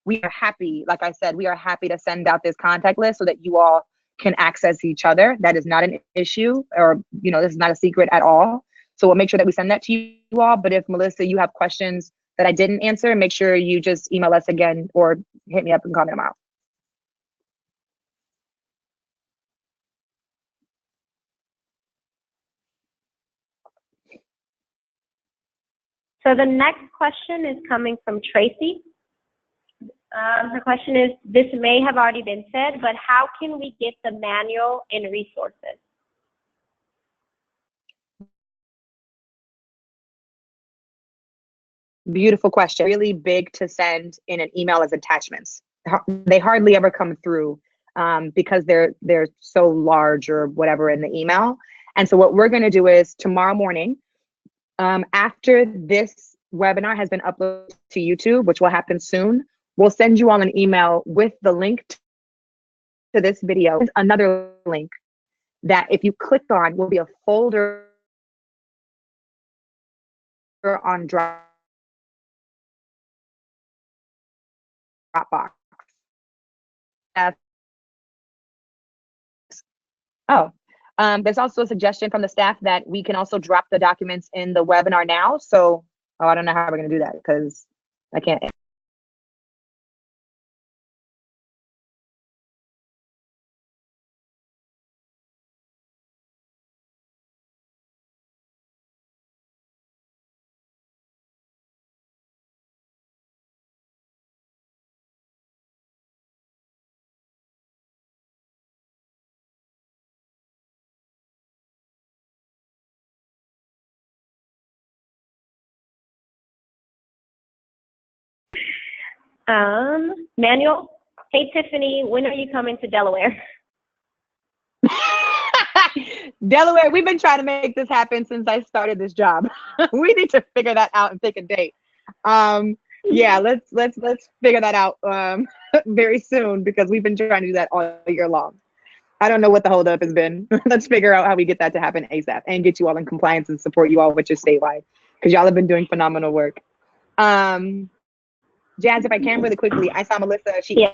We are happy, like I said, we are happy to send out this contact list so that you all can access each other. That is not an issue, or this is not a secret at all. So we'll make sure that we send that to you all. But if Melissa, you have questions that I didn't answer, make sure you just email us again or hit me up and comment them out. So the next question is coming from Tracy. Her question is, this may have already been said, but how can we get the manual and resources? Beautiful question. Really big to send in an email as attachments. They hardly ever come through because they're so large or whatever in the email. And so what we're going to do is tomorrow morning, after this webinar has been uploaded to YouTube, which will happen soon, we'll send you all an email with the link to this video, another link that if you click on will be a folder on Dropbox. Oh, there's also a suggestion from the staff that we can also drop the documents in the webinar now. So, I don't know how we're going to do that because I can't. Manuel, hey Tiffany, when are you coming to Delaware? Delaware, we've been trying to make this happen since I started this job. We need to figure that out and pick a date. Yeah, let's figure that out very soon because we've been trying to do that all year long. I don't know what the holdup has been. Let's figure out how we get that to happen ASAP and get you all in compliance and support you all with your statewide because y'all have been doing phenomenal work. Jazz, if I can really quickly, I saw Melissa, she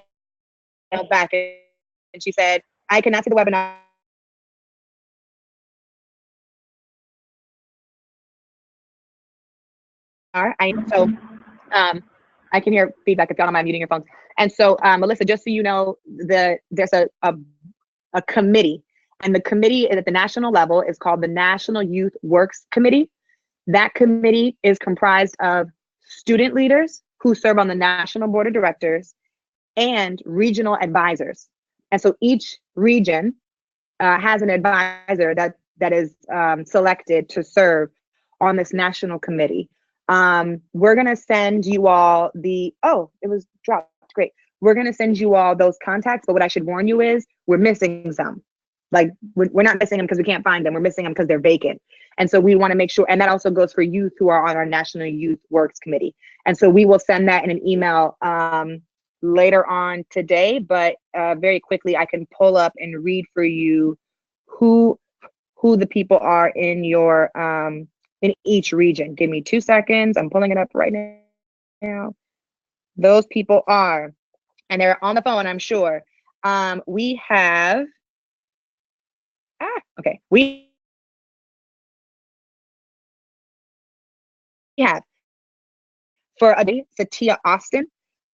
emailed back and she said, I cannot see the webinar. I can hear feedback if y'all don't mind muting your phones. And so, Melissa, just so you know, there's a committee, and the committee at the national level is called the National Youth Works Committee. That committee is comprised of student leaders who serve on the National Board of Directors and regional advisors. And so each region has an advisor that is selected to serve on this national committee. We're gonna send you all it was dropped, great. We're gonna send you all those contacts, but what I should warn you is we're missing some. Like we're not missing them because we can't find them, we're missing them because they're vacant. And so we wanna make sure, and that also goes for youth who are on our National Youth Works Committee. And so we will send that in an email later on today, but very quickly I can pull up and read for you who the people are in your in each region. Give me 2 seconds. I'm pulling it up right now. Those people are, and they're on the phone, I'm sure. We have, we have for Satia Austin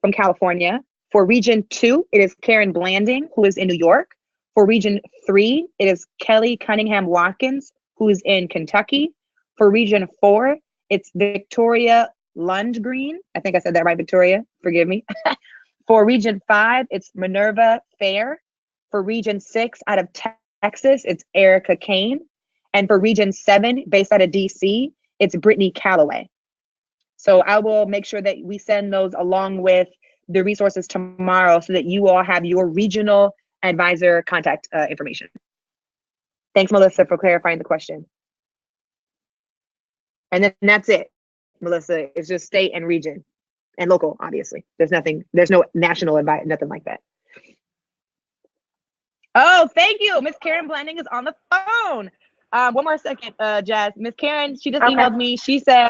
from California. For Region 2, it is Karen Blanding, who is in New York. For Region 3, it is Kelly Cunningham Watkins, who is in Kentucky. For Region 4, it's Victoria Lundgreen. I think I said that right, Victoria. Forgive me. For Region 5, it's Minerva Fair. For Region 6, out of Texas, it's Erica Kane. And for Region 7, based out of DC, it's Brittany Calloway. So I will make sure that we send those along with the resources tomorrow so that you all have your regional advisor contact information. Thanks, Melissa, for clarifying the question. And then that's it, Melissa. It's just state and region and local, obviously. There's no national advice, nothing like that. Oh, thank you. Miss Karen Blanding is on the phone. One more second, Jazz. Miss Karen, she just emailed me. She said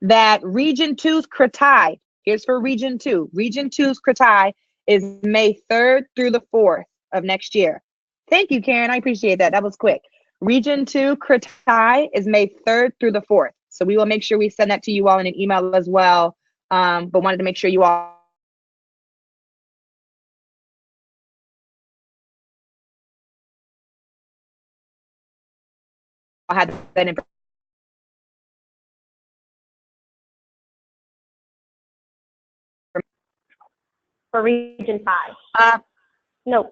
that Region 2's Kratai, here's for Region 2. Region 2's Kratai is May 3rd through the 4th of next year. Thank you, Karen. I appreciate that. That was quick. Region 2 Kratai is May 3rd through the 4th. So we will make sure we send that to you all in an email as well. But wanted to make sure you all had that information. For Region 5. No.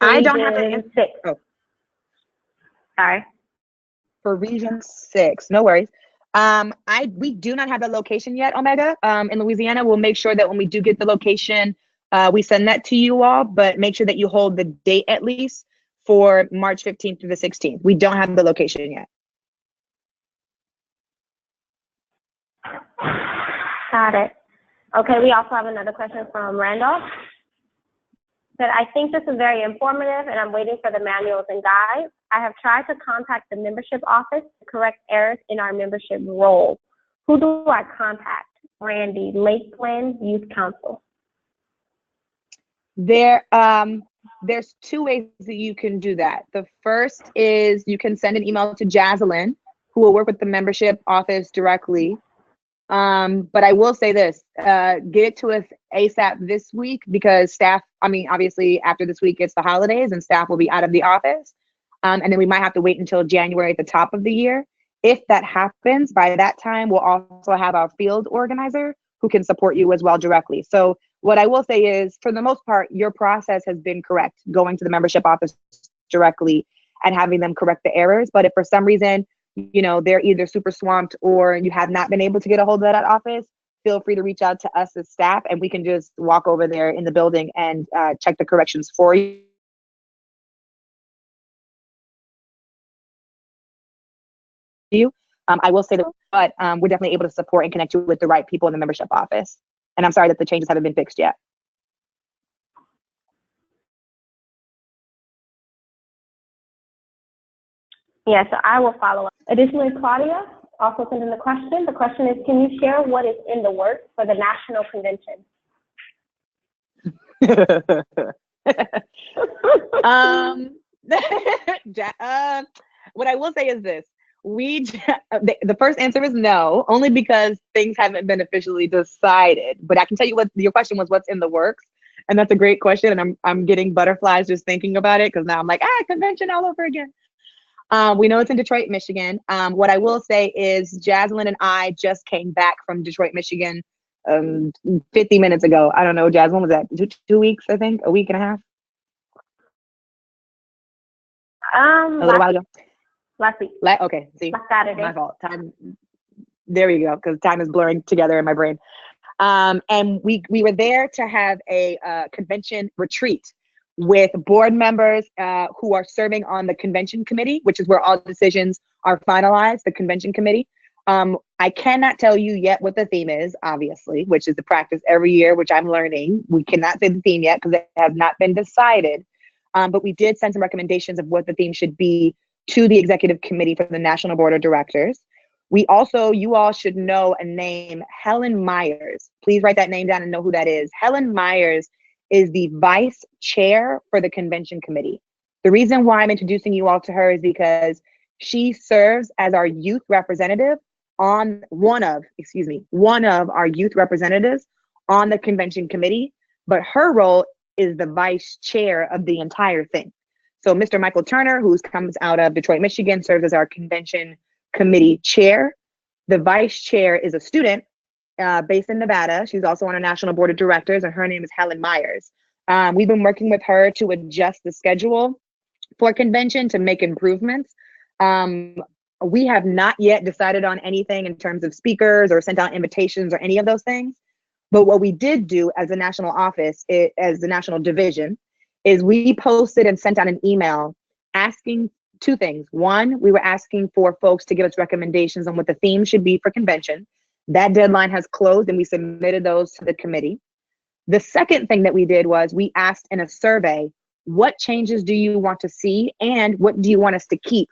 I don't have the 6. Oh. Sorry. For Region 6, no worries. We do not have the location yet, Omega. In Louisiana, we'll make sure that when we do get the location, we send that to you all, but make sure that you hold the date at least for March 15th through the 16th. We don't have the location yet. Got it. Okay, we also have another question from Randolph. That I think this is very informative and I'm waiting for the manuals and guides. I have tried to contact the membership office to correct errors in our membership role. Who do I contact? Randy, Lakeland Youth Council. There's two ways that you can do that. The first is you can send an email to Jaslyn, who will work with the membership office directly. But I will say this, get it to us ASAP this week because staff, I mean, obviously after this week, it's the holidays and staff will be out of the office. And then we might have to wait until January at the top of the year. If that happens, by that time, we'll also have our field organizer who can support you as well directly. So what I will say is, for the most part, your process has been correct, going to the membership office directly and having them correct the errors. But if for some reason, you know, they're either super swamped or you have not been able to get a hold of that office, feel free to reach out to us as staff and we can just walk over there in the building and check the corrections for you. I will say that, but we're definitely able to support and connect you with the right people in the membership office. And I'm sorry that the changes haven't been fixed yet. Yeah, so I will follow up. Additionally, Claudia also sent in the question. The question is, can you share what is in the works for the national convention? What I will say is this. The first answer is no, only because things haven't been officially decided. But I can tell you what your question was, what's in the works? And that's a great question. And I'm getting butterflies just thinking about it because now I'm like, convention all over again. We know it's in Detroit, Michigan. What I will say is Jaslyn and I just came back from Detroit, Michigan 50 minutes ago. I don't know, Jaslyn, was that 2 weeks, I think? A week and a half? A little while ago. Last week. Okay, see, last Saturday. My fault. Time. There we go, because time is blurring together in my brain. And we were there to have a convention retreat with board members who are serving on the convention committee, which is where all decisions are finalized, the convention committee. I cannot tell you yet what the theme is, obviously, which is the practice every year, which I'm learning. We cannot say the theme yet because it has not been decided. But we did send some recommendations of what the theme should be to the executive committee for the National Board of Directors. We also, you all should know a name, Helen Myers. Please write that name down and know who that is. Helen Myers is the vice chair for the convention committee. The reason why I'm introducing you all to her is because she serves as our youth representative on one of our youth representatives on the convention committee, but her role is the vice chair of the entire thing. So Mr. Michael Turner, who comes out of Detroit, Michigan, serves as our convention committee chair. The vice chair is a student based in Nevada. She's also on a national board of directors, and her name is Helen Myers. We've been working with her to adjust the schedule for convention to make improvements. We have not yet decided on anything in terms of speakers or sent out invitations or any of those things. But what we did do as a national office, as the national division, is we posted and sent out an email asking two things. One, we were asking for folks to give us recommendations on what the theme should be for convention. That deadline has closed and we submitted those to the committee. The second thing that we did was we asked in a survey, what changes do you want to see and what do you want us to keep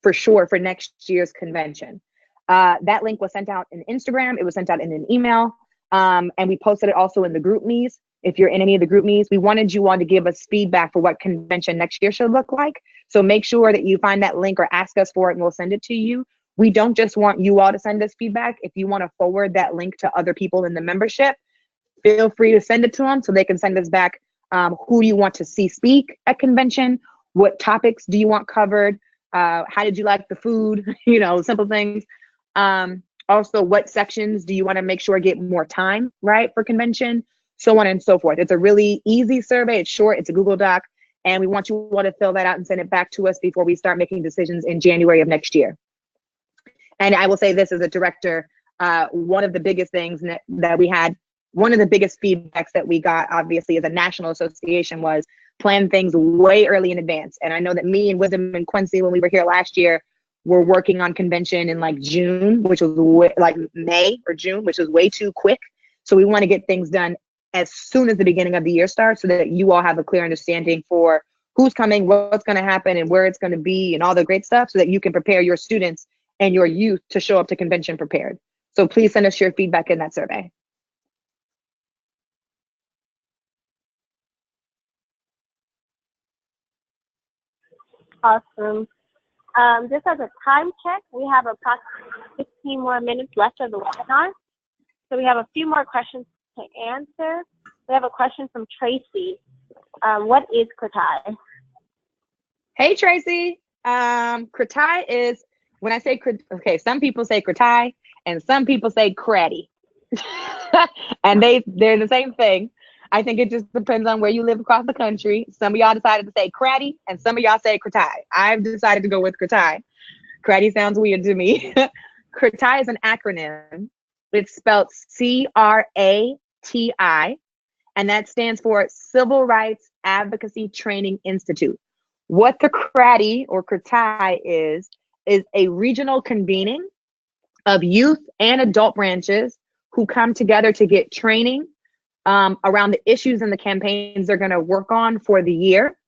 for sure for next year's convention? That link was sent out in Instagram, it was sent out in an email, and we posted it also in the group me's. If you're in any of the group me's, we wanted you all to give us feedback for what convention next year should look like. So make sure that you find that link or ask us for it and we'll send it to you. We don't just want you all to send us feedback. If you want to forward that link to other people in the membership, feel free to send it to them so they can send us back who you want to see speak at convention, what topics do you want covered, how did you like the food, you know, simple things. Also, what sections do you want to make sure get more time, right, for convention, so on and so forth. It's a really easy survey. It's short. It's a Google Doc. And we want you all to fill that out and send it back to us before we start making decisions in January of next year. And I will say this as a director, one of the biggest things that we had one of the biggest feedbacks that we got, obviously, as a national association was plan things way early in advance. And I know that me and Wisdom and Quincy, when we were here last year, were working on convention in like June, which was like May or June, which was way too quick. So we want to get things done as soon as the beginning of the year starts so that you all have a clear understanding for who's coming, what's going to happen, and where it's going to be, and all the great stuff so that you can prepare your students and your youth to show up to convention prepared. So please send us your feedback in that survey. Awesome. Just as a time check, we have approximately 15 more minutes left of the webinar. So we have a few more questions to answer. We have a question from Tracy. What is Kratai? Hey, Tracy. Kratai is, when I say, okay, some people say Kratai and some people say Cratty. And they're the same thing. I think it just depends on where you live across the country. Some of y'all decided to say Cratty and some of y'all say Kratai. I've decided to go with Kratai. Cratty sounds weird to me. Kratai is an acronym. It's spelled CRATI, and that stands for Civil Rights Advocacy Training Institute. What the Cratty or Kratai is a regional convening of youth and adult branches who come together to get training around the issues and the campaigns they're going to work on for the year.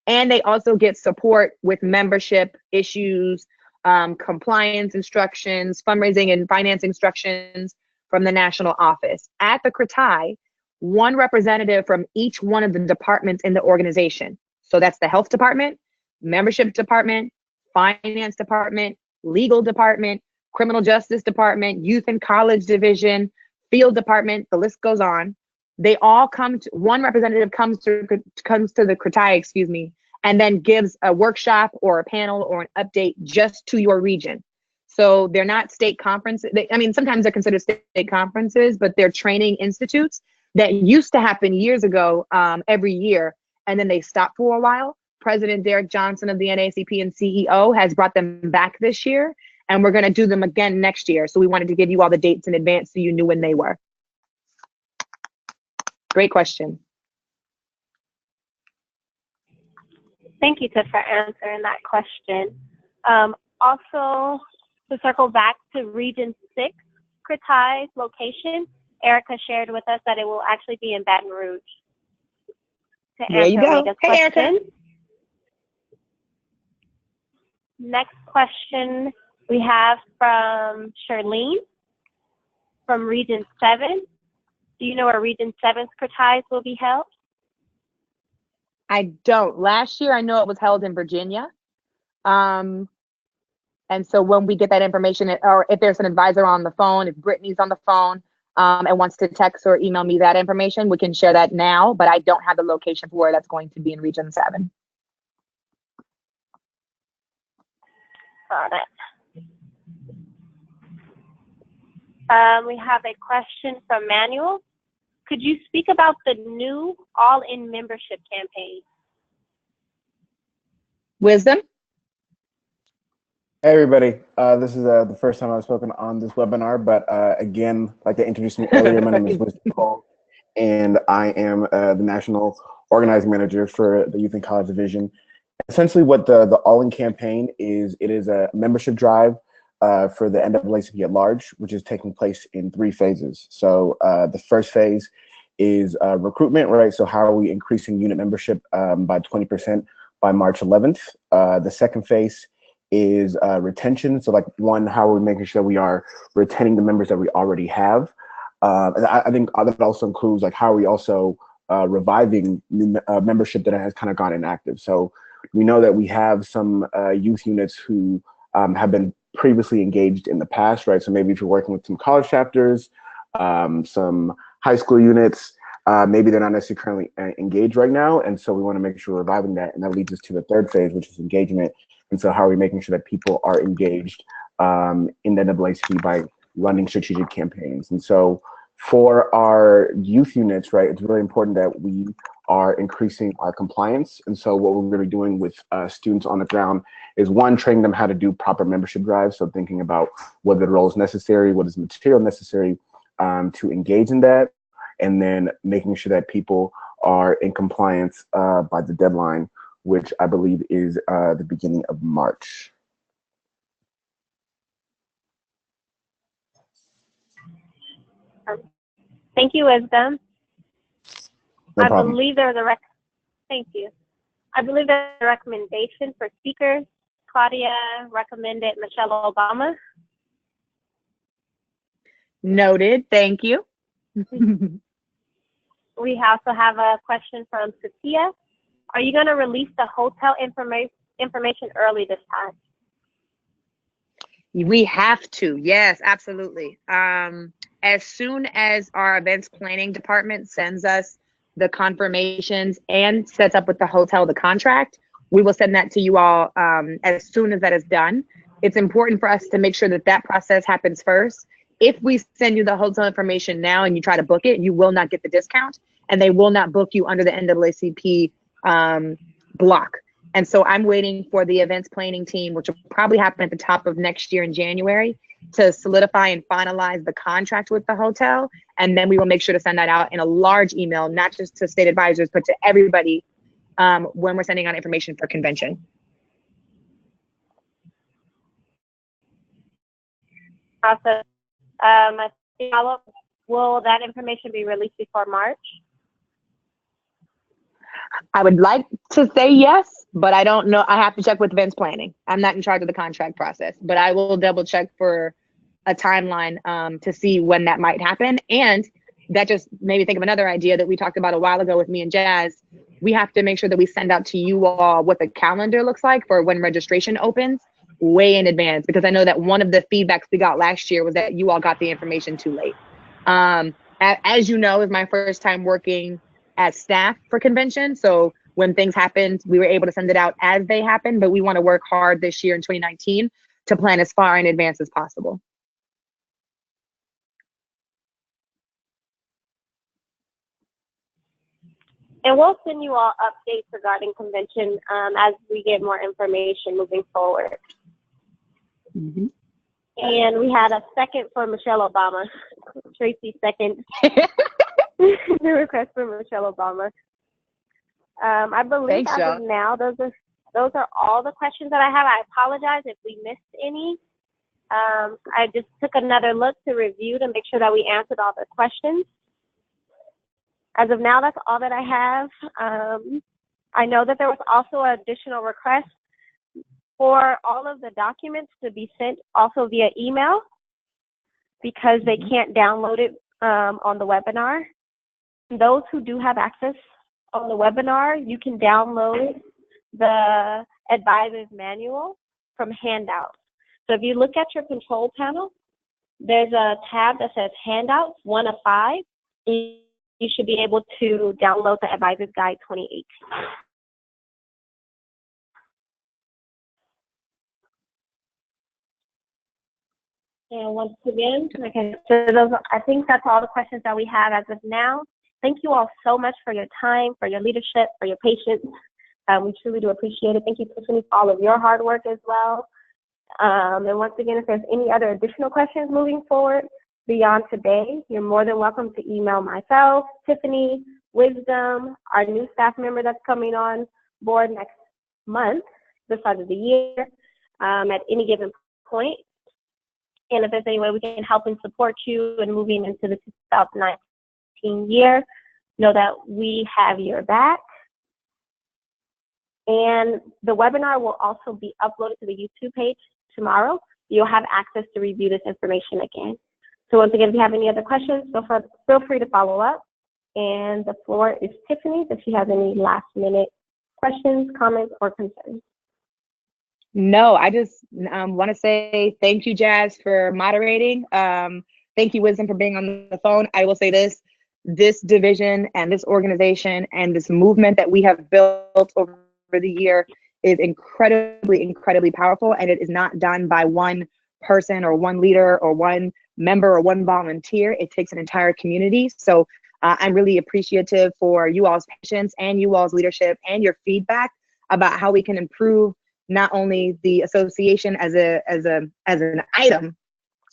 And they also get support with membership issues, compliance instructions, fundraising and finance instructions from the national office. At the Kratai, one representative from each one of the departments in the organization. So that's the health department, membership department, finance department, legal department, criminal justice department, youth and college division, field department, the list goes on. They all come to, one representative comes to the Kratai, and then gives a workshop or a panel or an update just to your region. So they're not state conferences. Sometimes they're considered state conferences, but they're training institutes that used to happen years ago, every year, and then they stopped for a while. President Derek Johnson of the NAACP and CEO has brought them back this year, and we're going to do them again next year. So we wanted to give you all the dates in advance so you knew when they were. Great question. Thank you, Tiff, for answering that question. Also, to circle back to Region 6, Kratai's location, Erica shared with us that it will actually be in Baton Rouge. There you go. Hey, Erica. Next question we have from Charlene from Region 7. Do you know where Region 7's Kratais will be held? I don't. Last year, I know it was held in Virginia. And so when we get that information, or if there's an advisor on the phone, if Brittany's on the phone and wants to text or email me that information, we can share that now, but I don't have the location for where that's going to be in Region 7. Got it. We have a question from Manuel. Could you speak about the new all-in membership campaign? Wisdom? Hey everybody, this is the first time I've spoken on this webinar, but again, like they introduced me earlier, my name is Wisdom Cole, and I am the National Organizing Manager for the Youth and College Division. Essentially what the All-In campaign is, it is a membership drive for the NAACP at large, which is taking place in 3 phases. So the first phase is recruitment, right? So how are we increasing unit membership by 20% by March 11th? The second phase is retention. So like one, how are we making sure we are retaining the members that we already have? I think that also includes like how are we also reviving new membership that has kind of gone inactive. So we know that we have some youth units who have been previously engaged in the past, right? So maybe if you're working with some college chapters, some high school units, maybe they're not necessarily currently engaged right now. And so we want to make sure we're reviving that. And that leads us to the third phase, which is engagement. And so how are we making sure that people are engaged in the NAACP by running strategic campaigns? And so for our youth units, right, it's really important that we are increasing our compliance. And so what we're going to be doing with students on the ground is one, training them how to do proper membership drives. So thinking about whether the role is necessary, what is the material necessary to engage in that. and then making sure that people are in compliance by the deadline, which I believe is the beginning of March. Thank you, Wisdom. No I problem. believe there's a thank you. I believe there's a recommendation for speakers. Claudia recommended Michelle Obama. Noted. Thank you. We also have a question from Sophia. Are you going to release the hotel information early this time? We have to. Yes, absolutely. As soon as our events planning department sends us the confirmations and sets up with the hotel the contract, we will send that to you all as soon as that is done. It's important for us to make sure that that process happens first. If we send you the hotel information now and you try to book it, you will not get the discount, and they will not book you under the NAACP block. And so I'm waiting for the events planning team, which will probably happen at the top of next year in January, to solidify and finalize the contract with the hotel. And then we will make sure to send that out in a large email, not just to state advisors, but to everybody when we're sending out information for convention. Also, will that information be released before March? I would like to say yes, but I don't know. I have to check with events planning. I'm not in charge of the contract process, but I will double check for a timeline to see when that might happen. And that just made me think of another idea that we talked about a while ago with me and Jazz. We have to make sure that we send out to you all what the calendar looks like for when registration opens way in advance, because I know that one of the feedbacks we got last year was that you all got the information too late. As you know, it's my first time working as staff for convention. So when things happened, we were able to send it out as they happened, but we want to work hard this year in 2019 to plan as far in advance as possible. And we'll send you all updates regarding convention as we get more information moving forward. Mm-hmm. And we had a second for Michelle Obama. Tracy second the request for Michelle Obama. I believe Thanks, as of now, those are all the questions that I have. I apologize if we missed any. I just took another look to review to make sure that we answered all the questions. As of now, that's all that I have. I know that there was also an additional request for all of the documents to be sent also via email because they can't download it on the webinar. Those who do have access on the webinar, you can download the advisor's manual from handouts. So if you look at your control panel, there's a tab that says handouts, 1 of 5. You should be able to download the advisor's guide 2018. And once again, I think that's all the questions that we have as of now. Thank you all so much for your time, for your leadership, for your patience. We truly do appreciate it. Thank you, Tiffany, for all of your hard work as well. And once again, if there's any other additional questions moving forward beyond today, you're more than welcome to email myself, Tiffany, Wisdom, our new staff member that's coming on board next month, this side of the year, at any given point. And if there's any way we can help and support you in moving into the 2019 year, know that we have your back. And the webinar will also be uploaded to the YouTube page tomorrow. You'll have access to review this information again. So once again, if you have any other questions, feel free to follow up. And the floor is Tiffany's if she has any last minute questions, comments, or concerns. No, I just want to say thank you, Jazz, for moderating. Thank you, Wisdom, for being on the phone. I will say this division and this organization and this movement that we have built over the year is incredibly, incredibly powerful. And it is not done by one person or one leader or one member or one volunteer. It takes an entire community. So I'm really appreciative for you all's patience and you all's leadership and your feedback about how we can improve not only the association as an item,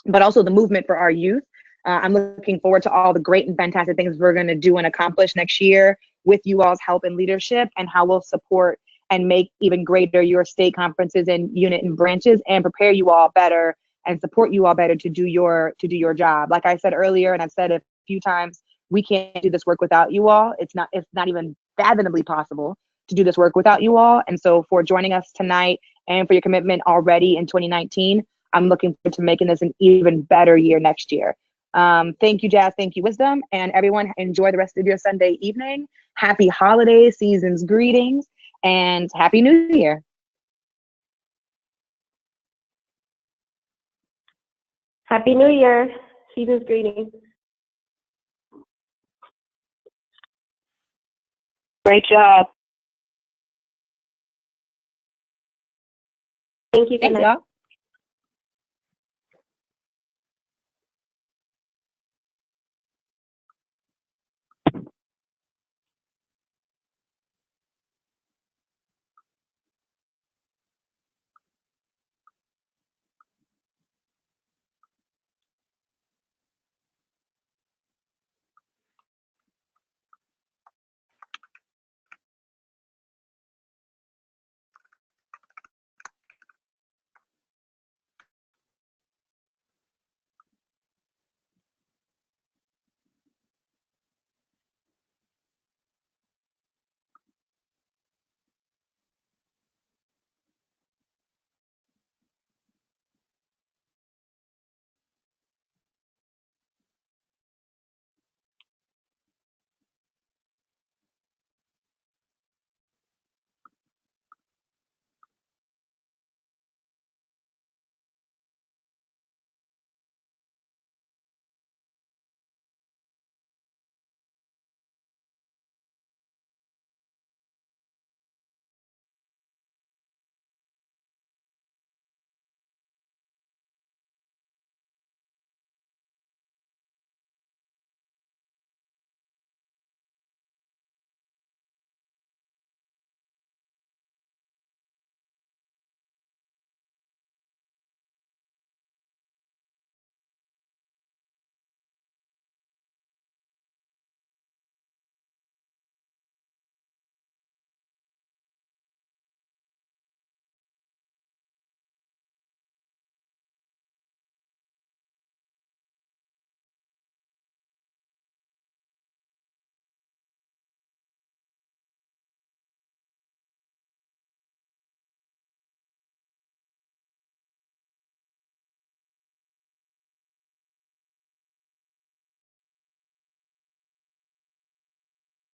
but also the movement for our youth. I'm looking forward to all the great and fantastic things we're going to do and accomplish next year with you all's help and leadership, and how we'll support and make even greater your state conferences and unit and branches, and prepare you all better and support you all better to do your job. Like I said earlier, and I've said it a few times, we can't do this work without you all. It's not even fathomably possible to do this work without you all. And so for joining us tonight and for your commitment already in 2019, I'm looking forward to making this an even better year next year. Thank you, Jazz. Thank you, Wisdom. And everyone, enjoy the rest of your Sunday evening. Happy holiday seasons greetings, and Happy New Year. Happy New Year. Season's greetings. Great job. Thank you. Good Thanks, night. y'all.